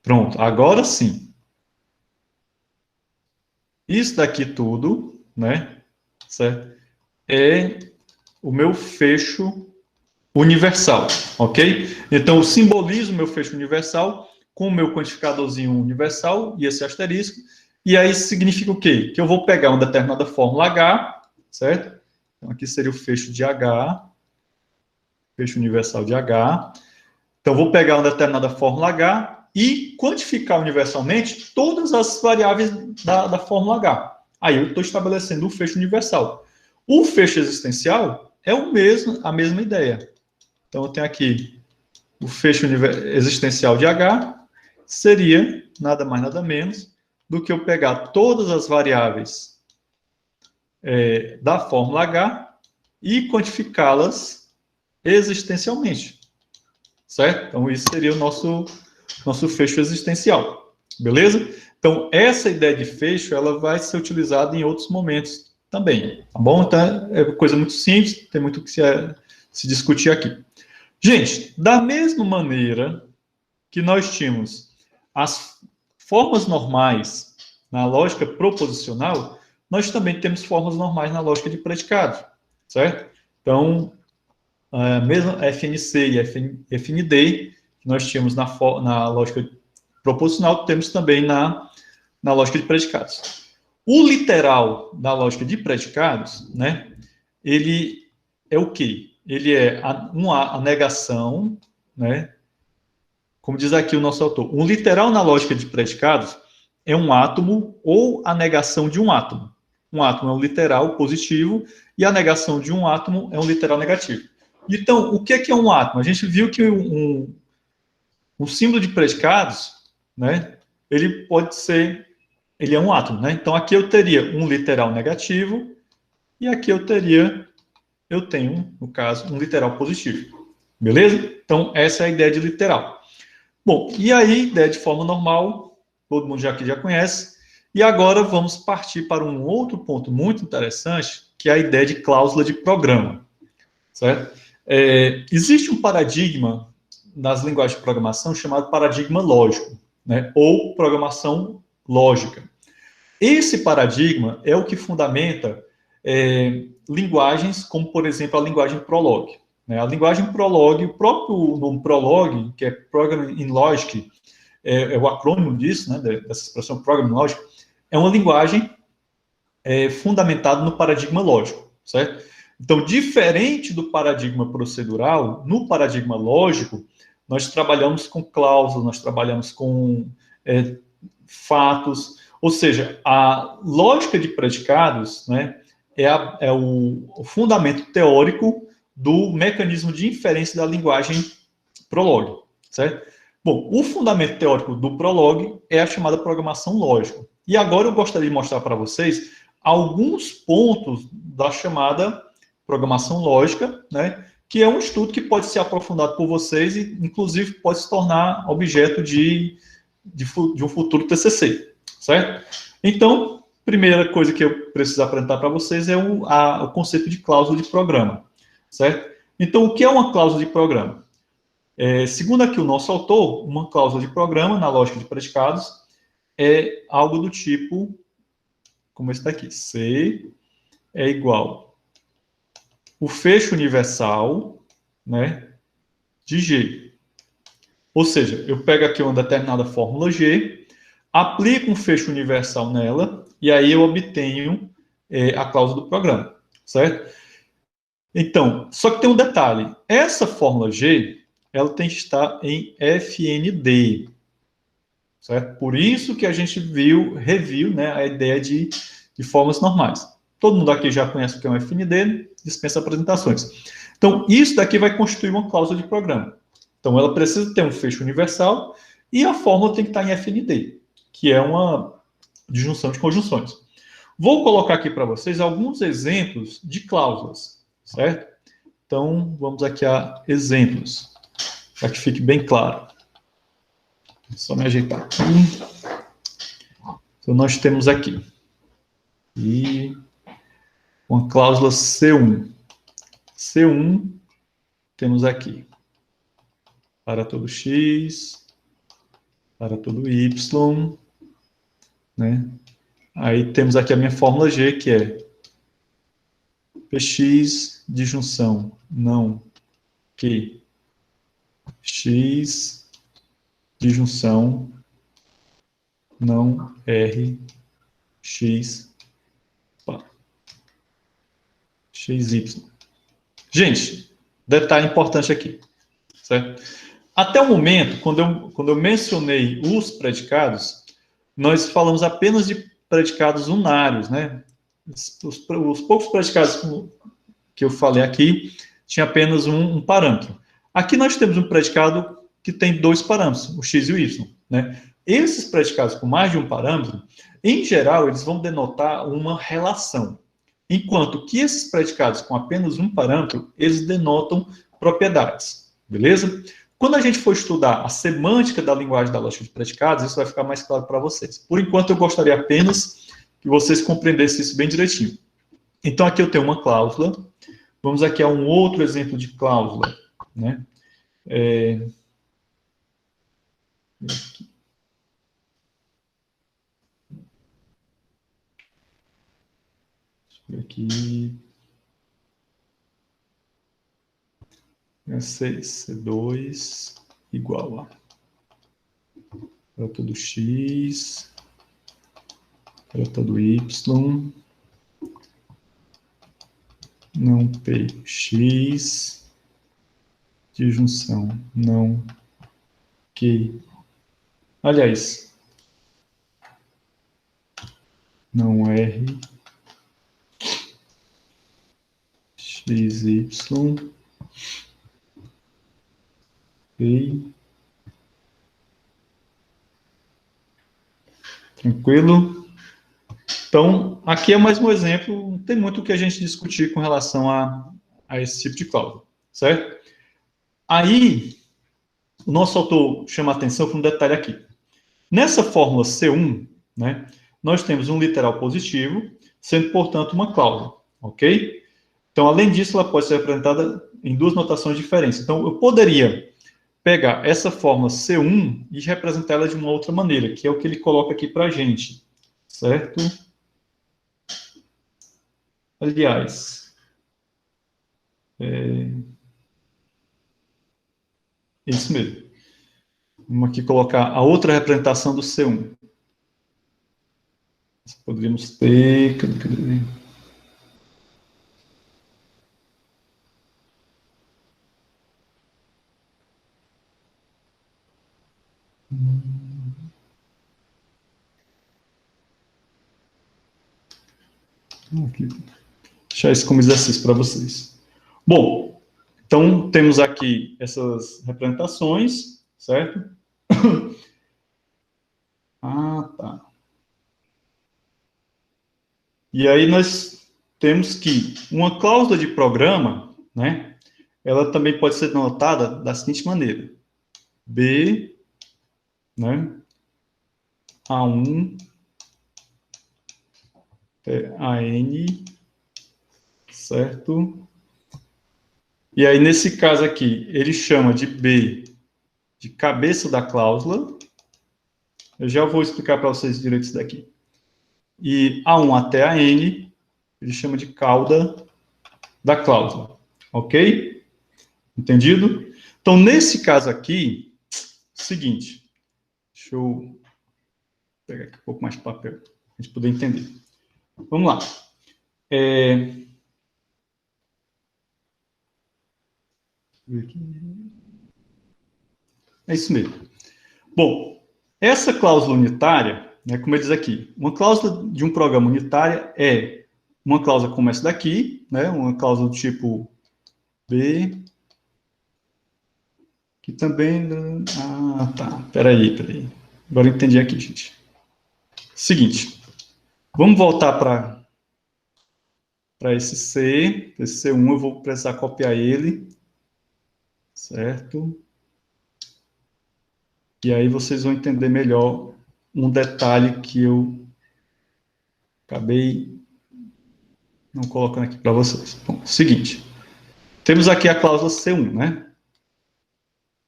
A: Pronto, agora sim. Isso daqui tudo, né, certo? É o meu fecho universal, ok? Então, eu simbolizo o meu fecho universal com o meu quantificadorzinho universal e esse asterisco, e aí significa o quê? Que eu vou pegar uma determinada fórmula H, certo? Então, aqui seria o fecho de H, fecho universal de H. Então, vou pegar uma determinada fórmula H e quantificar universalmente todas as variáveis da fórmula H. Aí eu estou estabelecendo o fecho universal. O fecho existencial é a mesma ideia. Então, eu tenho aqui o fecho existencial de H, seria nada mais, nada menos do que eu pegar todas as variáveis da fórmula H e quantificá-las existencialmente. Certo? Então, isso seria o nosso fecho existencial. Beleza? Então, essa ideia de fecho, ela vai ser utilizada em outros momentos também. Tá bom? Então, é coisa muito simples, tem muito que se discutir aqui. Gente, da mesma maneira que nós tínhamos as formas normais na lógica proposicional, nós também temos formas normais na lógica de predicado, certo? Então, mesmo FNC e FND, que nós tínhamos na lógica proposicional, temos também na lógica de predicados. O literal da lógica de predicados, né, ele é o quê? Ele é a negação, né, como diz aqui o nosso autor, um literal na lógica de predicados é um átomo ou a negação de um átomo. Um átomo é um literal positivo e a negação de um átomo é um literal negativo. Então, o que é um átomo? A gente viu que um símbolo de predicados, né, ele é um átomo, né? Então, aqui eu teria um literal negativo e aqui eu tenho, no caso, um literal positivo. Beleza? Então, essa é a ideia de literal. Bom, e aí, ideia de forma normal, todo mundo já conhece. E agora vamos partir para um outro ponto muito interessante, que é a ideia de cláusula de programa. Certo? Existe um paradigma nas linguagens de programação chamado paradigma lógico, né? Ou programação lógica. Esse paradigma é o que fundamenta linguagens como, por exemplo, a linguagem Prolog. Né? A linguagem Prolog, o próprio nome Prolog, que é Programming in Logic, é o acrônimo disso, né, dessa expressão Programming in Logic, é uma linguagem fundamentada no paradigma lógico, certo? Então, diferente do paradigma procedural, no paradigma lógico, nós trabalhamos com cláusulas, nós trabalhamos com fatos, ou seja, a lógica de predicados, né, é o fundamento teórico do mecanismo de inferência da linguagem Prolog, certo? Bom, o fundamento teórico do Prolog é a chamada programação lógica. E agora eu gostaria de mostrar para vocês alguns pontos da chamada programação lógica, né, que é um estudo que pode ser aprofundado por vocês e, inclusive, pode se tornar objeto de um futuro TCC, certo? Então, primeira coisa que eu preciso apresentar para vocês é o conceito de cláusula de programa, certo? Então, o que é uma cláusula de programa? Segundo aqui o nosso autor, uma cláusula de programa, na lógica de predicados, é algo do tipo, como esse daqui, C é igual o fecho universal, né, de G. Ou seja, eu pego aqui uma determinada fórmula G, aplico um fecho universal nela, e aí eu obtenho a cláusula do programa, certo? Então, só que tem um detalhe. Essa fórmula G, ela tem que estar em FND, certo? Por isso que a gente reviu, né, a ideia de formas normais. Todo mundo aqui já conhece o que é um FND, dispensa apresentações. Então, isso daqui vai constituir uma cláusula de programa. Então, ela precisa ter um fecho universal e a fórmula tem que estar em FND, que é uma disjunção de conjunções. Vou colocar aqui para vocês alguns exemplos de cláusulas, certo? Então, vamos aqui a exemplos, para que fique bem claro. Só me ajeitar aqui. Então, nós temos aqui e uma cláusula C1. C1, temos aqui para todo x, para todo y, né? Aí temos aqui a minha fórmula G, que é px disjunção não que x disjunção não r x pá, xy. Gente, detalhe importante aqui, certo? Até o momento, quando eu mencionei os predicados, nós falamos apenas de predicados unários, né? Os poucos predicados que eu falei aqui tinha apenas um parâmetro. Aqui nós temos um predicado que tem dois parâmetros, o x e o y, né? Esses predicados com mais de um parâmetro, em geral, eles vão denotar uma relação, enquanto que esses predicados com apenas um parâmetro, eles denotam propriedades, beleza? Quando a gente for estudar a semântica da linguagem da lógica de predicados, isso vai ficar mais claro para vocês. Por enquanto, eu gostaria apenas que vocês compreendessem isso bem direitinho. Então, aqui eu tenho uma cláusula. Vamos aqui a um outro exemplo de cláusula, né? Aqui. C2 igual a para todo x, para todo y, não px, disjunção não q, aliás, não r, xy, ok, tranquilo? Então, aqui é mais um exemplo, não tem muito o que a gente discutir com relação a esse tipo de cláusula, certo? Aí, o nosso autor chama a atenção para um detalhe aqui. Nessa fórmula C1, né, nós temos um literal positivo, sendo, portanto, uma cláusula, ok? Então, além disso, ela pode ser representada em duas notações diferentes. Então, eu poderia pegar essa fórmula C1 e representar ela de uma outra maneira, que é o que ele coloca aqui para a gente, certo? Aliás, isso mesmo. Vamos aqui colocar a outra representação do C1. Poderíamos ter... Aqui. Deixar isso como exercício para vocês. Bom, então temos aqui essas representações, certo? Ah, tá. E aí nós temos que uma cláusula de programa, né? Ela também pode ser notada da seguinte maneira: B, né? A1, AN, certo? E aí, nesse caso aqui, ele chama de B de cabeça da cláusula. Eu já vou explicar para vocês direito isso daqui. E A1 até AN, ele chama de cauda da cláusula. Ok? Entendido? Então, nesse caso aqui, seguinte. Deixa eu pegar aqui um pouco mais de papel, para a gente poder entender. Vamos lá. É isso mesmo. Bom, essa cláusula unitária, né, como ele diz aqui, uma cláusula de um programa unitária é uma cláusula como essa daqui, né, uma cláusula do tipo B, que também... Ah, tá. Peraí. Agora eu entendi aqui, gente. Seguinte, vamos voltar para esse C1, eu vou precisar copiar ele, certo? E aí vocês vão entender melhor um detalhe que eu acabei não colocando aqui para vocês. Bom, seguinte, temos aqui a cláusula C1, né?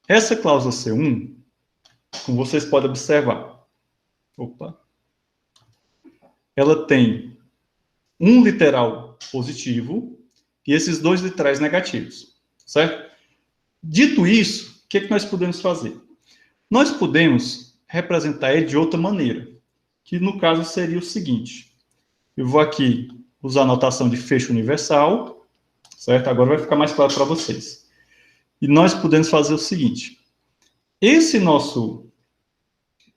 A: Essa cláusula C1, como vocês podem observar, ela tem um literal positivo e esses dois literais negativos, certo? Dito isso, o que nós podemos fazer? Nós podemos representar ele de outra maneira, que no caso seria o seguinte. Eu vou aqui usar a notação de fecho universal, certo? Agora vai ficar mais claro para vocês. E nós podemos fazer o seguinte. Esse nosso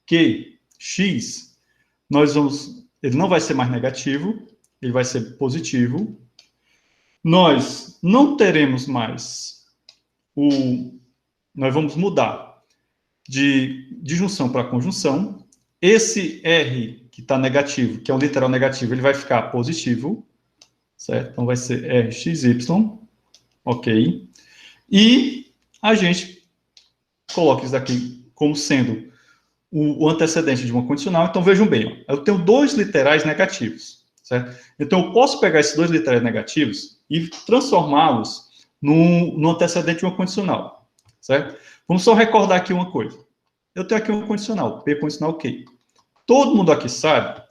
A: Q, X, ele não vai ser mais negativo, ele vai ser positivo. Nós não teremos mais nós vamos mudar de disjunção para conjunção. Esse R que está negativo, que é um literal negativo, ele vai ficar positivo, certo? Então vai ser RXY, ok? E a gente coloca isso aqui como sendo o antecedente de uma condicional. Então vejam bem, ó, eu tenho dois literais negativos, certo? Então eu posso pegar esses dois literais negativos e transformá-los no antecedente de uma condicional, certo? Vamos só recordar aqui uma coisa. Eu tenho aqui uma condicional, P condicional Q. Todo mundo aqui sabe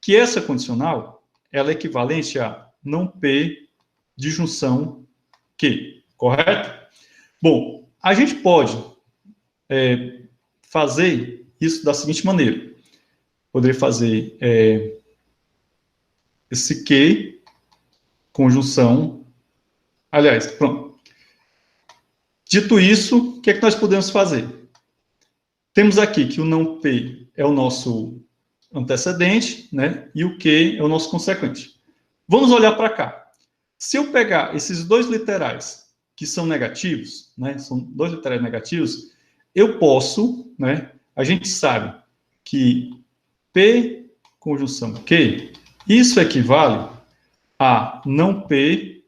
A: que essa condicional ela é equivalente a não P disjunção Q, correto? Bom, a gente pode fazer isso da seguinte maneira. Poderia fazer esse Q, conjunção. Aliás, pronto. Dito isso, o que é que nós podemos fazer? Temos aqui que o não P é o nosso antecedente, né? E o Q é o nosso consequente. Vamos olhar para cá. Se eu pegar esses dois literais que são negativos, né? São dois literais negativos, eu posso, né? A gente sabe que P conjunção Q Isso equivale a não P,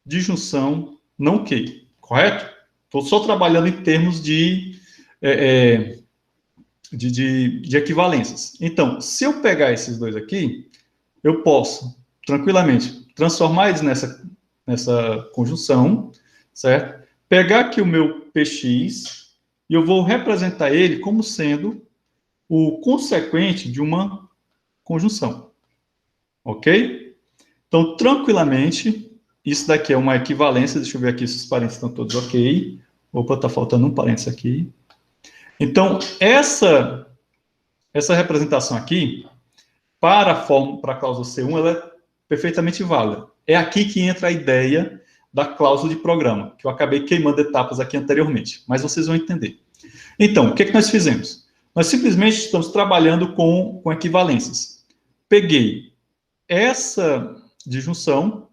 A: disjunção, não Q, correto? Estou só trabalhando em termos de equivalências. Então, se eu pegar esses dois aqui, eu posso, tranquilamente, transformar eles nessa conjunção, certo? Pegar aqui o meu PX e eu vou representar ele como sendo o consequente de uma conjunção. Ok? Então, tranquilamente, isso daqui é uma equivalência. Deixa eu ver aqui se os parênteses estão todos ok. Opa, está faltando um parênteses aqui. Então, essa representação aqui, para a cláusula C1, ela é perfeitamente válida. É aqui que entra a ideia da cláusula de programa, que eu acabei queimando etapas aqui anteriormente, mas vocês vão entender. Então, o que nós fizemos? Nós simplesmente estamos trabalhando com equivalências. Peguei essa disjunção,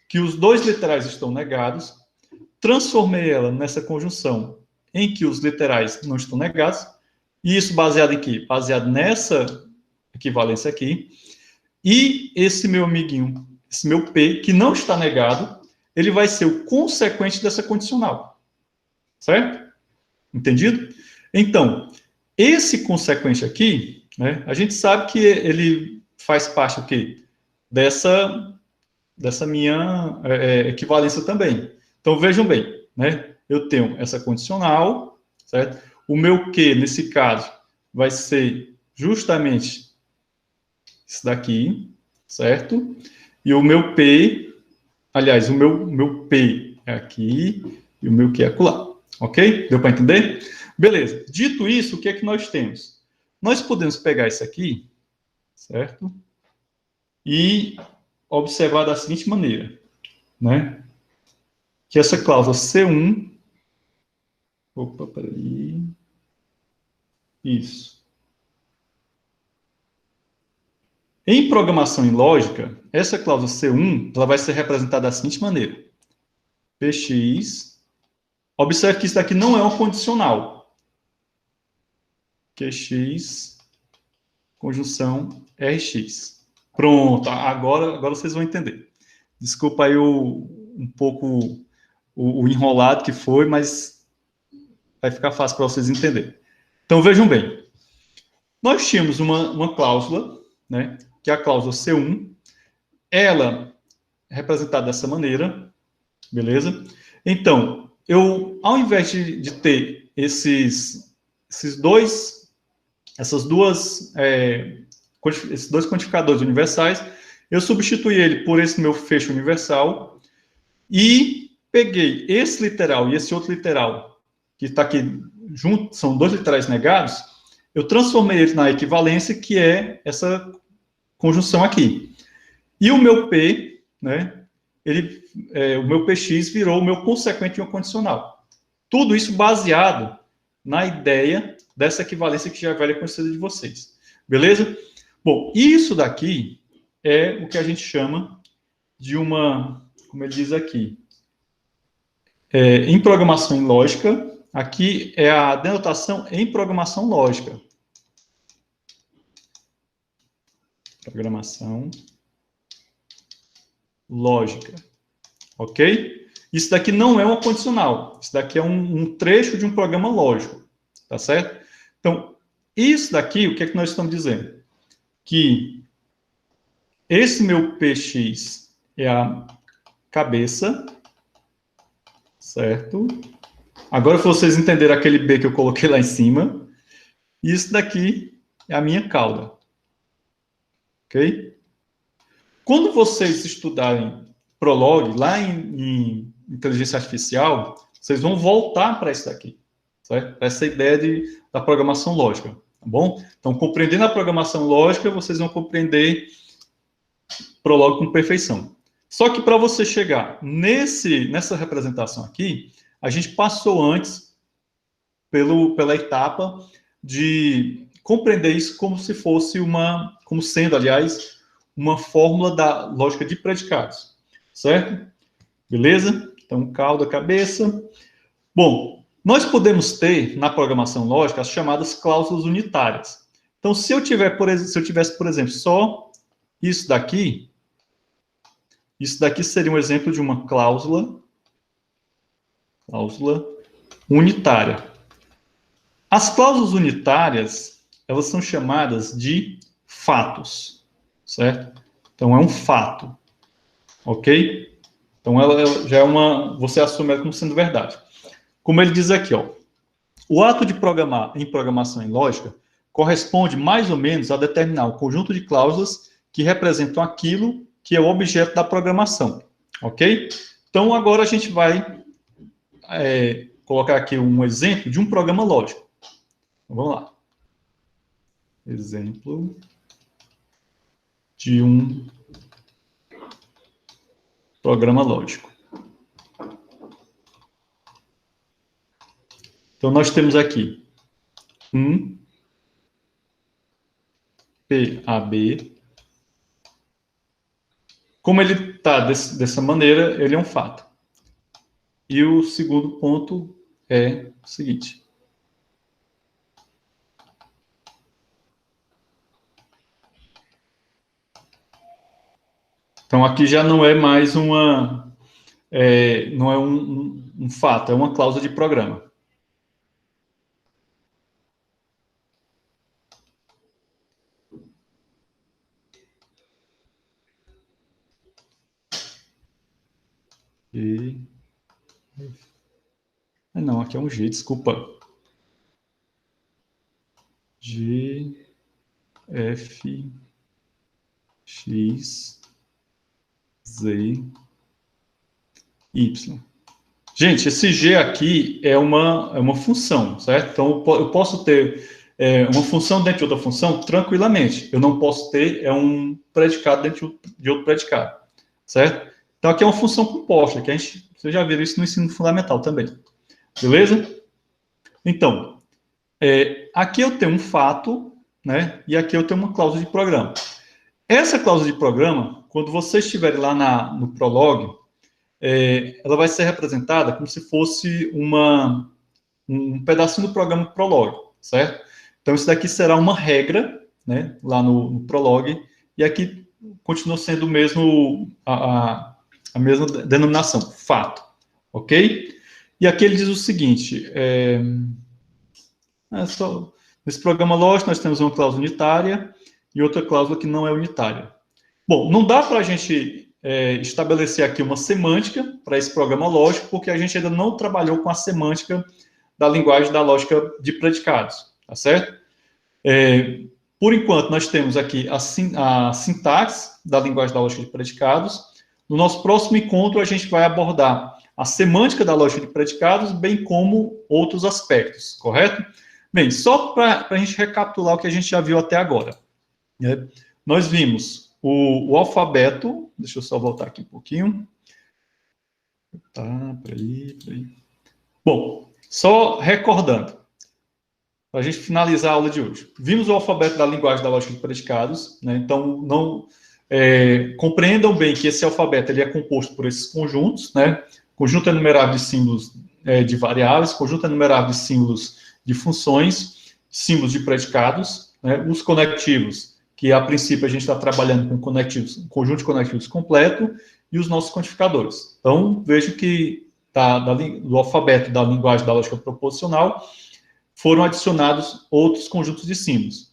A: que os dois literais estão negados, transformei ela nessa conjunção em que os literais não estão negados, e isso baseado em quê? Baseado nessa equivalência aqui, e esse meu amiguinho, esse meu P, que não está negado, ele vai ser o consequente dessa condicional. Certo? Entendido? Então, esse consequente aqui, né, a gente sabe que ele faz parte o quê? Dessa minha equivalência também. Então, vejam bem, né? Eu tenho essa condicional, certo? O meu Q, nesse caso, vai ser justamente isso daqui, certo? E o meu P, aliás, o meu P é aqui e o meu Q é acolá. Ok? Deu para entender? Beleza. Dito isso, o que é que nós temos? Nós podemos pegar isso aqui, certo? E observar da seguinte maneira, né? Que essa cláusula C1... Opa, peraí... Isso. Em programação e lógica, essa cláusula C1 ela vai ser representada da seguinte maneira. Px... Observe que isso daqui não é uma condicional. QX, conjunção Rx. Pronto, agora vocês vão entender. Desculpa aí um pouco o enrolado que foi, mas vai ficar fácil para vocês entenderem. Então, vejam bem. Nós tínhamos uma cláusula, né, que é a cláusula C1. Ela é representada dessa maneira, beleza? Então, ao invés de ter esses dois quantificadores universais, eu substituí ele por esse meu fecho universal e peguei esse literal e esse outro literal, que está aqui junto, são dois literais negados, eu transformei ele na equivalência, que é essa conjunção aqui. E o meu P, né, o meu PX virou o meu consequente de uma condicional. Tudo isso baseado na ideia dessa equivalência que já é velha conhecida de vocês. Beleza? Bom, isso daqui é o que a gente chama de uma, como ele diz aqui, em programação em lógica, aqui é a denotação em programação lógica. Programação lógica. Ok? Isso daqui não é uma condicional. Isso daqui é um trecho de um programa lógico. Tá certo? Então, isso daqui, o que é que nós estamos dizendo? Que esse meu PX é a cabeça, certo? Agora, se vocês entenderem aquele B que eu coloquei lá em cima, isso daqui é a minha cauda. Ok? Quando vocês estudarem Prolog, lá em inteligência artificial, vocês vão voltar para isso daqui, certo? Essa ideia da programação lógica, tá bom? Então, compreendendo a programação lógica, vocês vão compreender Prolog com perfeição. Só que para você chegar nessa representação aqui, a gente passou antes pela etapa de compreender isso como se fosse como sendo, aliás, uma fórmula da lógica de predicados, certo? Beleza? Então, cauda, cabeça. Bom, nós podemos ter, na programação lógica, as chamadas cláusulas unitárias. Então, se eu tivesse, por exemplo, só isso daqui seria um exemplo de uma cláusula unitária. As cláusulas unitárias, elas são chamadas de fatos, certo? Então, é um fato, ok? Então, ela já é você assume ela como sendo verdade. Como ele diz aqui, ó, o ato de programar em programação em lógica corresponde mais ou menos a determinar um conjunto de cláusulas que representam aquilo que é o objeto da programação, ok? Então, agora a gente vai colocar aqui um exemplo de um programa lógico. Então, vamos lá. Exemplo de um programa lógico. Então, nós temos aqui um PAB. Como ele está dessa maneira, ele é um fato. E o segundo ponto é o seguinte. Então, aqui já não é mais não é um fato, é uma cláusula de programa. Não, aqui é um G, desculpa. G, F, X, Z, Y. Gente, esse G aqui é uma função, certo? Então, eu posso ter uma função dentro de outra função tranquilamente. Eu não posso ter um predicado dentro de outro predicado, certo? Então, aqui é uma função composta, que vocês já viram isso no ensino fundamental também. Beleza? Então, aqui eu tenho um fato, né? E aqui eu tenho uma cláusula de programa. Essa cláusula de programa, quando vocês estiverem lá no Prolog, ela vai ser representada como se fosse um pedacinho do programa Prolog, certo? Então, isso daqui será uma regra, né? Lá no Prolog, e aqui continua sendo a mesma denominação, fato, ok? E aqui ele diz o seguinte, nesse programa lógico nós temos uma cláusula unitária e outra cláusula que não é unitária. Bom, não dá para a gente estabelecer aqui uma semântica para esse programa lógico, porque a gente ainda não trabalhou com a semântica da linguagem da lógica de predicados, tá certo? Por enquanto, nós temos aqui a sintaxe da linguagem da lógica de predicados. No nosso próximo encontro, a gente vai abordar a semântica da lógica de predicados, bem como outros aspectos, correto? Bem, só para a gente recapitular o que a gente já viu até agora. Nós vimos o alfabeto, deixa eu só voltar aqui um pouquinho. Tá, peraí. Bom, só recordando, para a gente finalizar a aula de hoje. Vimos o alfabeto da linguagem da lógica de predicados, né? Então, compreendam bem que esse alfabeto ele é composto por esses conjuntos, né? Conjunto enumerável de símbolos de variáveis, conjunto enumerável de símbolos de funções, símbolos de predicados, né? Os conectivos, que a princípio a gente está trabalhando com conectivos, um conjunto de conectivos completo, e os nossos quantificadores. Então, vejo que do alfabeto da linguagem da lógica proposicional foram adicionados outros conjuntos de símbolos.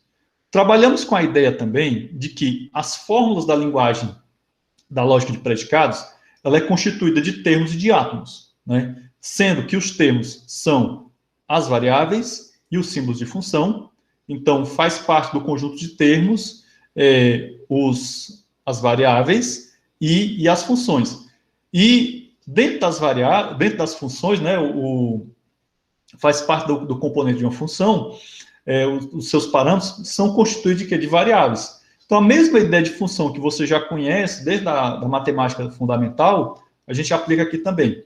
A: Trabalhamos com a ideia também de que as fórmulas da linguagem da lógica de predicados, ela é constituída de termos e de átomos, né? Sendo que os termos são as variáveis e os símbolos de função. Então, faz parte do conjunto de termos as variáveis e as funções. E dentro das funções, né, faz parte do componente de uma função, os seus parâmetros são constituídos de variáveis. Então, a mesma ideia de função que você já conhece desde da matemática fundamental, a gente aplica aqui também.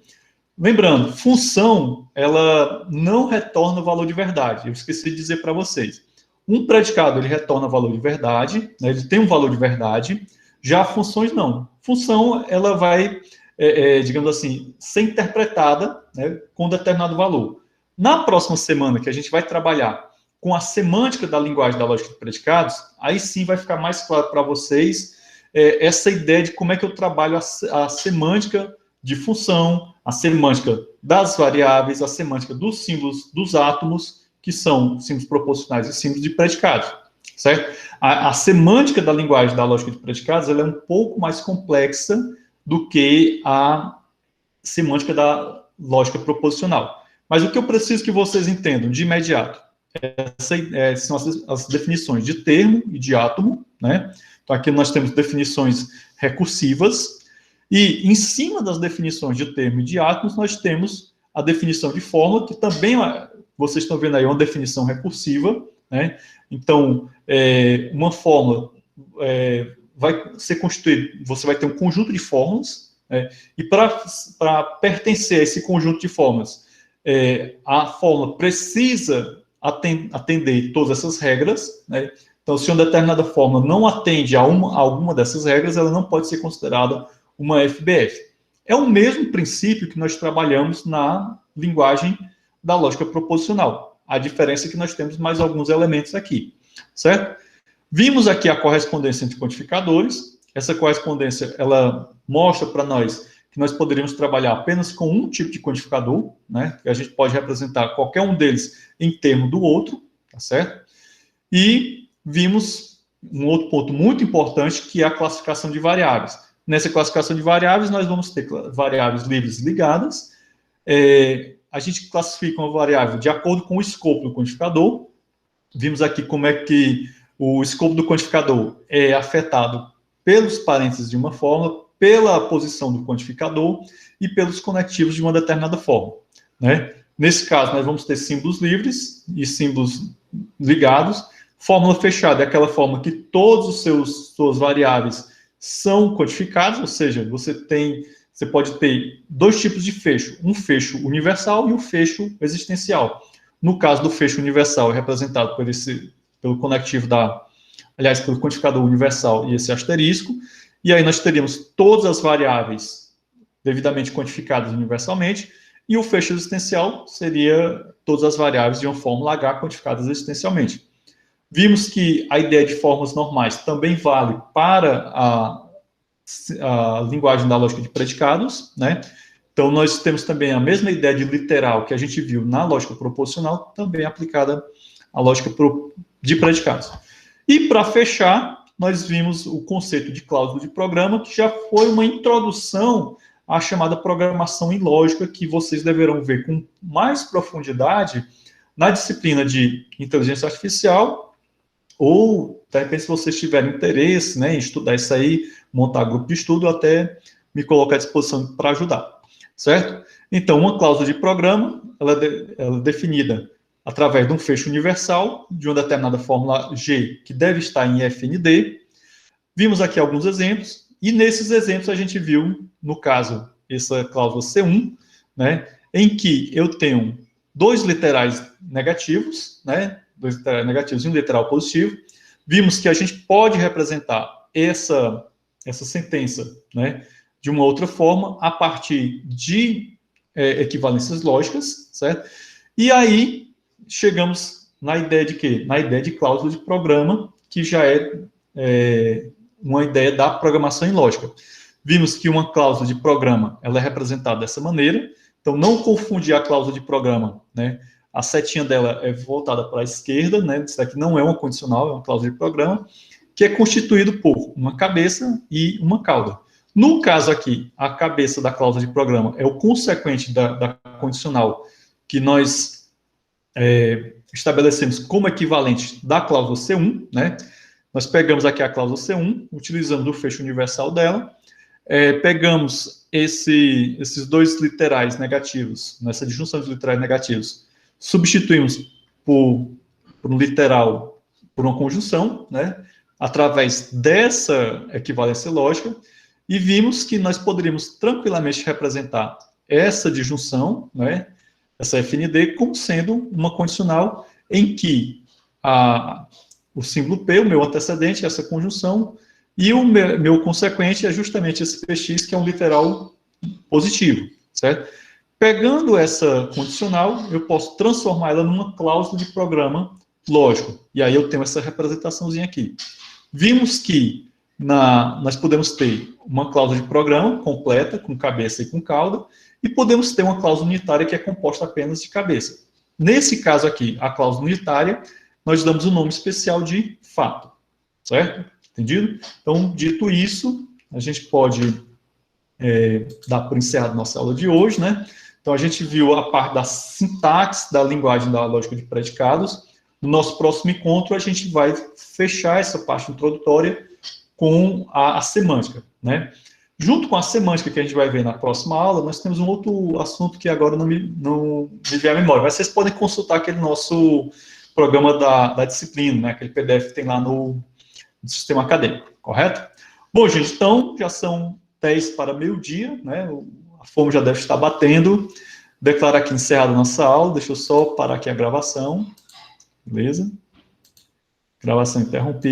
A: Lembrando, função, ela não retorna o valor de verdade. Eu esqueci de dizer para vocês. Um predicado, ele retorna valor de verdade, né, ele tem um valor de verdade, já funções não. Função, ela vai, digamos assim, ser interpretada, né, com determinado valor. Na próxima semana, que a gente vai trabalhar com a semântica da linguagem da lógica de predicados, aí sim vai ficar mais claro para vocês essa ideia de como é que eu trabalho a semântica de função, a semântica das variáveis, a semântica dos símbolos dos átomos, que são símbolos proposicionais e símbolos de predicados, certo? A semântica da linguagem da lógica de predicados ela é um pouco mais complexa do que a semântica da lógica proposicional. Mas o que eu preciso que vocês entendam de imediato são as definições de termo e de átomo, né? Então, aqui nós temos definições recursivas, e em cima das definições de termo e de átomos, nós temos a definição de fórmula, que também, vocês estão vendo aí, é uma definição recursiva, né? Então, uma fórmula vai ser constituída, você vai ter um conjunto de fórmulas, e para pertencer a esse conjunto de fórmulas, a fórmula precisa atender todas essas regras, né? Então, se uma determinada fórmula não atende a alguma dessas regras, ela não pode ser considerada uma FBF. É o mesmo princípio que nós trabalhamos na linguagem da lógica proposicional. A diferença é que nós temos mais alguns elementos aqui, certo? Vimos aqui a correspondência entre quantificadores. Essa correspondência, ela mostra para nós que nós poderíamos trabalhar apenas com um tipo de quantificador, né? A gente pode representar qualquer um deles em termo do outro, tá certo? E vimos um outro ponto muito importante, que é a classificação de variáveis. Nessa classificação de variáveis, nós vamos ter variáveis livres ligadas. A gente classifica uma variável de acordo com o escopo do quantificador. Vimos aqui como é que o escopo do quantificador é afetado pelos parênteses de uma fórmula, pela posição do quantificador e pelos conectivos de uma determinada fórmula, né? Nesse caso, nós vamos ter símbolos livres e símbolos ligados. Fórmula fechada é aquela fórmula que todos os suas variáveis são quantificados, ou seja, você pode ter dois tipos de fecho, um fecho universal e um fecho existencial. No caso do fecho universal, é representado pelo conectivo pelo quantificador universal e esse asterisco, e aí nós teríamos todas as variáveis devidamente quantificadas universalmente, e o fecho existencial seria todas as variáveis de uma fórmula H quantificadas existencialmente. Vimos que a ideia de fórmulas normais também vale para a linguagem da lógica de predicados, né? Então, nós temos também a mesma ideia de literal que a gente viu na lógica proposicional, também aplicada à lógica de predicados. E, para fechar, nós vimos o conceito de cláusula de programa, que já foi uma introdução à chamada programação em lógica, que vocês deverão ver com mais profundidade na disciplina de inteligência artificial, ou, de repente, se vocês tiverem interesse, né, em estudar isso aí, montar grupo de estudo, até me colocar à disposição para ajudar, certo? Então, uma cláusula de programa, ela é definida através de um fecho universal, de uma determinada fórmula G, que deve estar em FND. Vimos aqui alguns exemplos, e nesses exemplos a gente viu, no caso, essa cláusula C1, né, em que eu tenho dois literais negativos, né, dois literais negativos e um literal positivo. Vimos que a gente pode representar essa sentença, né, de uma outra forma, a partir de equivalências lógicas, certo? E aí chegamos na ideia de quê? Na ideia de cláusula de programa, que já é uma ideia da programação em lógica. Vimos que uma cláusula de programa ela é representada dessa maneira. Então, não confundir a cláusula de programa, né? A setinha dela é voltada para a esquerda, né? Isso aqui não é uma condicional, é uma cláusula de programa, que é constituído por uma cabeça e uma cauda. No caso aqui, a cabeça da cláusula de programa é o consequente da condicional que nós estabelecemos como equivalente da cláusula C1, né? Nós pegamos aqui a cláusula C1, utilizando o fecho universal dela, pegamos esses dois literais negativos, nessa disjunção de literais negativos, substituímos por um literal, por uma conjunção, né, através dessa equivalência lógica, e vimos que nós poderíamos tranquilamente representar essa disjunção, né, essa FND, como sendo uma condicional em que o símbolo P, o meu antecedente, é essa conjunção, e o meu consequente é justamente esse PX, que é um literal positivo, certo? Pegando essa condicional, eu posso transformar ela numa cláusula de programa lógico. E aí eu tenho essa representaçãozinha aqui. Vimos que nós podemos ter uma cláusula de programa completa, com cabeça e com cauda, e podemos ter uma cláusula unitária que é composta apenas de cabeça. Nesse caso aqui, a cláusula unitária, nós damos o nome especial de fato, certo? Entendido? Então, dito isso, a gente pode dar por encerrado nossa aula de hoje, né? Então, a gente viu a parte da sintaxe, da linguagem da lógica de predicados. No nosso próximo encontro, a gente vai fechar essa parte introdutória com a semântica, né? Junto com a semântica que a gente vai ver na próxima aula, nós temos um outro assunto que agora não me vem à memória, mas vocês podem consultar aquele nosso programa da disciplina, né? Aquele PDF que tem lá no sistema acadêmico, correto? Bom, gente, então, já são 10 para meio-dia, né? A fome já deve estar batendo. Declaro aqui encerrada a nossa aula. Deixa eu só parar aqui a gravação. Beleza? Gravação interrompida.